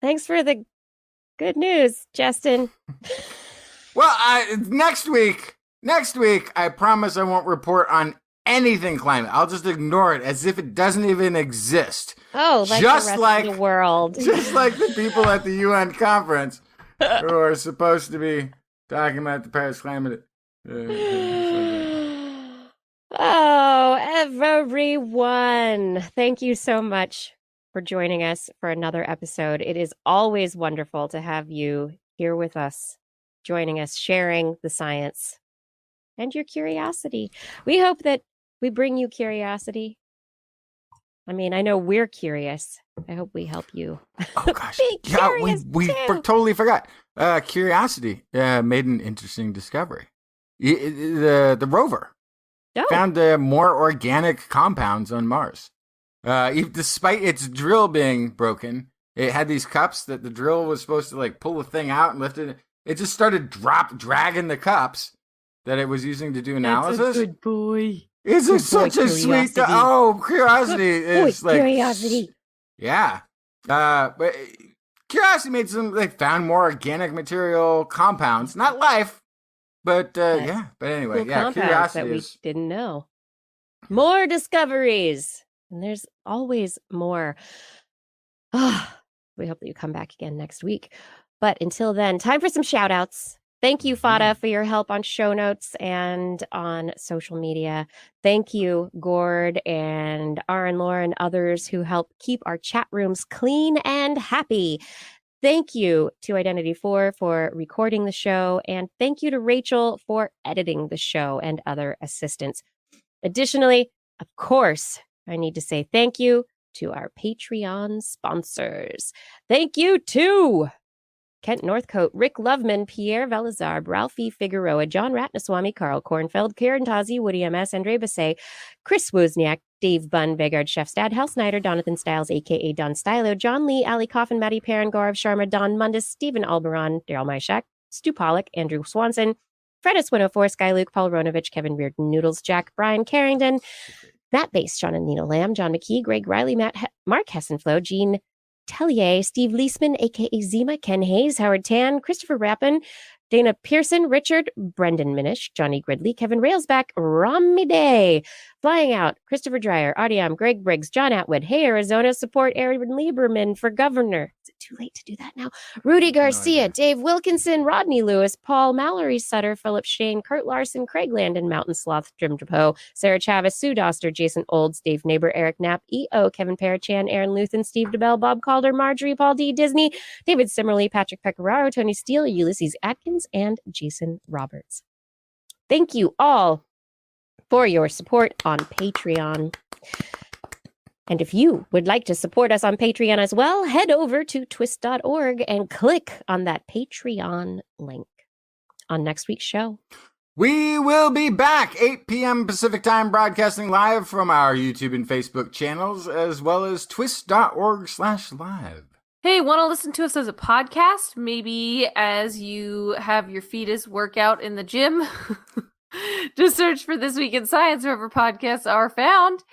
Thanks for the good news, Justin. Well, next week, I promise I won't report on anything climate. I'll just ignore it as if it doesn't even exist. Oh, like just the rest like of the world. Just like the people at the UN conference who are supposed to be talking about the Paris climate. Oh, everyone. Thank you so much for joining us for another episode. It is always wonderful to have you here with us, joining us, sharing the science and your curiosity. We hope that we bring you curiosity. I mean, I know we're curious. I hope we help you. Oh gosh, yeah, we totally forgot. Curiosity made an interesting discovery. The rover found more organic compounds on Mars. Despite its drill being broken, it had these cups that the drill was supposed to like pull the thing out and lift it. It just started dragging the cups that it was using to do analysis. That's a good boy. It's such a sweet. Curiosity is like curiosity. Yeah, but Curiosity made some. They found more organic material compounds, not life, but yeah. But anyway, cool Curiosity that we didn't know. More discoveries, and there's always more. We hope that you come back again next week. But until then, time for some shout outs. Thank you, Fada, for your help on show notes and on social media. Thank you, Gord and Aaron, Laura, and others who help keep our chat rooms clean and happy. Thank you to Identity4 for recording the show. And thank you to Rachel for editing the show and other assistants. Additionally, of course, I need to say thank you to our Patreon sponsors. Thank you to Kent Northcote, Rick Loveman, Pierre Velazar, Ralphie Figueroa, John Ratnaswamy, Carl Kornfeld, Karen Tazi, Woody MS, Andre Basset, Chris Wozniak, Dave Bunn, Vegard Chefstad, Hal Snyder, Jonathan Stiles, a.k.a. Don Stylo, John Lee, Ali Coffin, Maddie Perrin, Gaurav Sharma, Don Mundus, Stephen Alberon, Daryl Myshak, Stu Pollock, Andrew Swanson, Fredis 104, Sky Luke, Paul Ronovich, Kevin Reardon, Noodles, Jack, Brian Carrington, Matt Bass, John and Nina Lamb, John McKee, Greg Riley, Mark Hessenflow, Gene Tellier, Steve Leisman, a.k.a. Zima, Ken Hayes, Howard Tan, Christopher Rappin, Dana Pearson, Richard, Brendan Minish, Johnny Gridley, Kevin Railsback, Rami Day, Flying Out, Christopher Dreyer, Artyom, Greg Briggs, John Atwood, Hey Arizona, support Aaron Lieberman for governor. Is it too late to do that now? Rudy Garcia, Dave Wilkinson, Rodney Lewis, Paul Mallory Sutter, Philip Shane, Kurt Larson, Craig Landon, Mountain Sloth, Jim Drapeau, Sarah Chavez, Sue Doster, Jason Olds, Dave Neighbor, Eric Knapp, E.O., Kevin Parachan, Aaron Luthen, Steve DeBell, Bob Calder, Marjorie, Paul D. Disney, David Simmerly, Patrick Pecoraro, Tony Steele, Ulysses Atkins, and Jason Roberts. Thank you all for your support on Patreon. And if you would like to support us on Patreon as well, head over to twist.org and click on that Patreon link. On next week's show, We will be back 8 p.m. Pacific Time, broadcasting live from our YouTube and Facebook channels, as well as twist.org/live. Hey, want to listen to us as a podcast? Maybe as you have your fetus workout in the gym? Just search for This Week in Science wherever podcasts are found.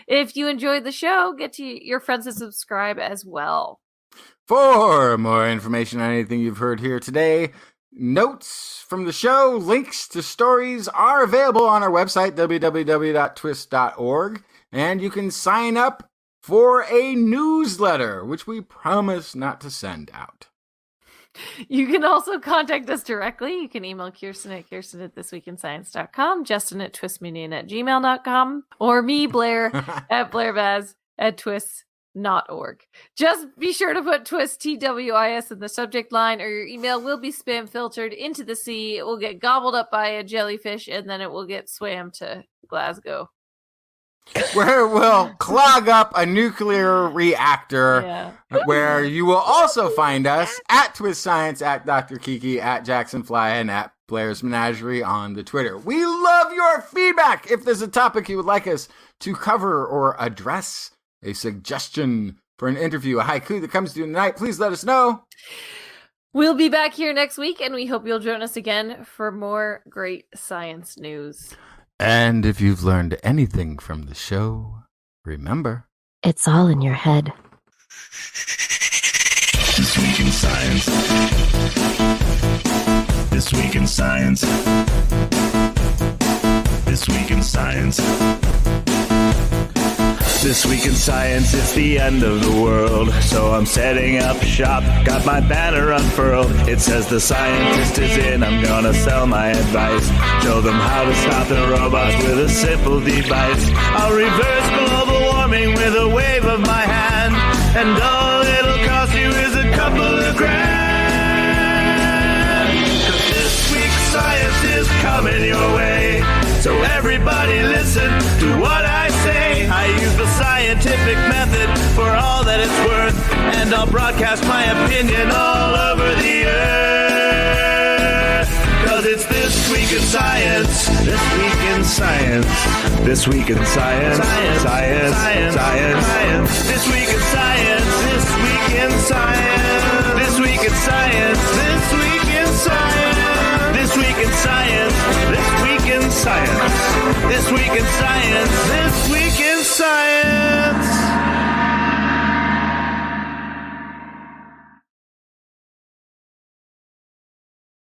If you enjoyed the show, get to your friends to subscribe as well. For more information on anything you've heard here today, notes from the show, links to stories are available on our website, www.twist.org, and you can sign up for a newsletter, which we promise not to send out. You can also contact us directly. You can email Kirsten at thisweekinscience.com, Justin at twistminion@gmail.com, or me, Blair, at blairbaz@twist.org. Just be sure to put twist, TWIS, in the subject line, or your email will be spam filtered into the sea. It will get gobbled up by a jellyfish, and then it will get swam to Glasgow, where we'll clog up a nuclear reactor, where you will also find us at Twist Science, at Dr. Kiki, at Jackson Fly, and at Blair's Menagerie on the Twitter. We love your feedback. If there's a topic you would like us to cover or address, a suggestion for an interview, a haiku that comes to you tonight, please let us know. We'll be back here next week, and we hope you'll join us again for more great science news. And if you've learned anything from the show, remember, it's all in your head. This Week in Science. This Week in Science. This Week in Science. This Week in Science, it's the end of the world, so I'm setting up shop, got my banner unfurled. It says the scientist is in, I'm gonna sell my advice, show them how to stop the robots with a simple device. I'll reverse global warming with a wave of my hand, and all it'll cost you is a couple of grand. 'Cause this week's science is coming your way, so everybody listen to what I say. I use the scientific method for all that it's worth, and I'll broadcast my opinion all over the earth. 'Cause it's This Week in Science. This Week in Science. This Week in Science. Science. Science. Science. This Week in Science. This Week in Science.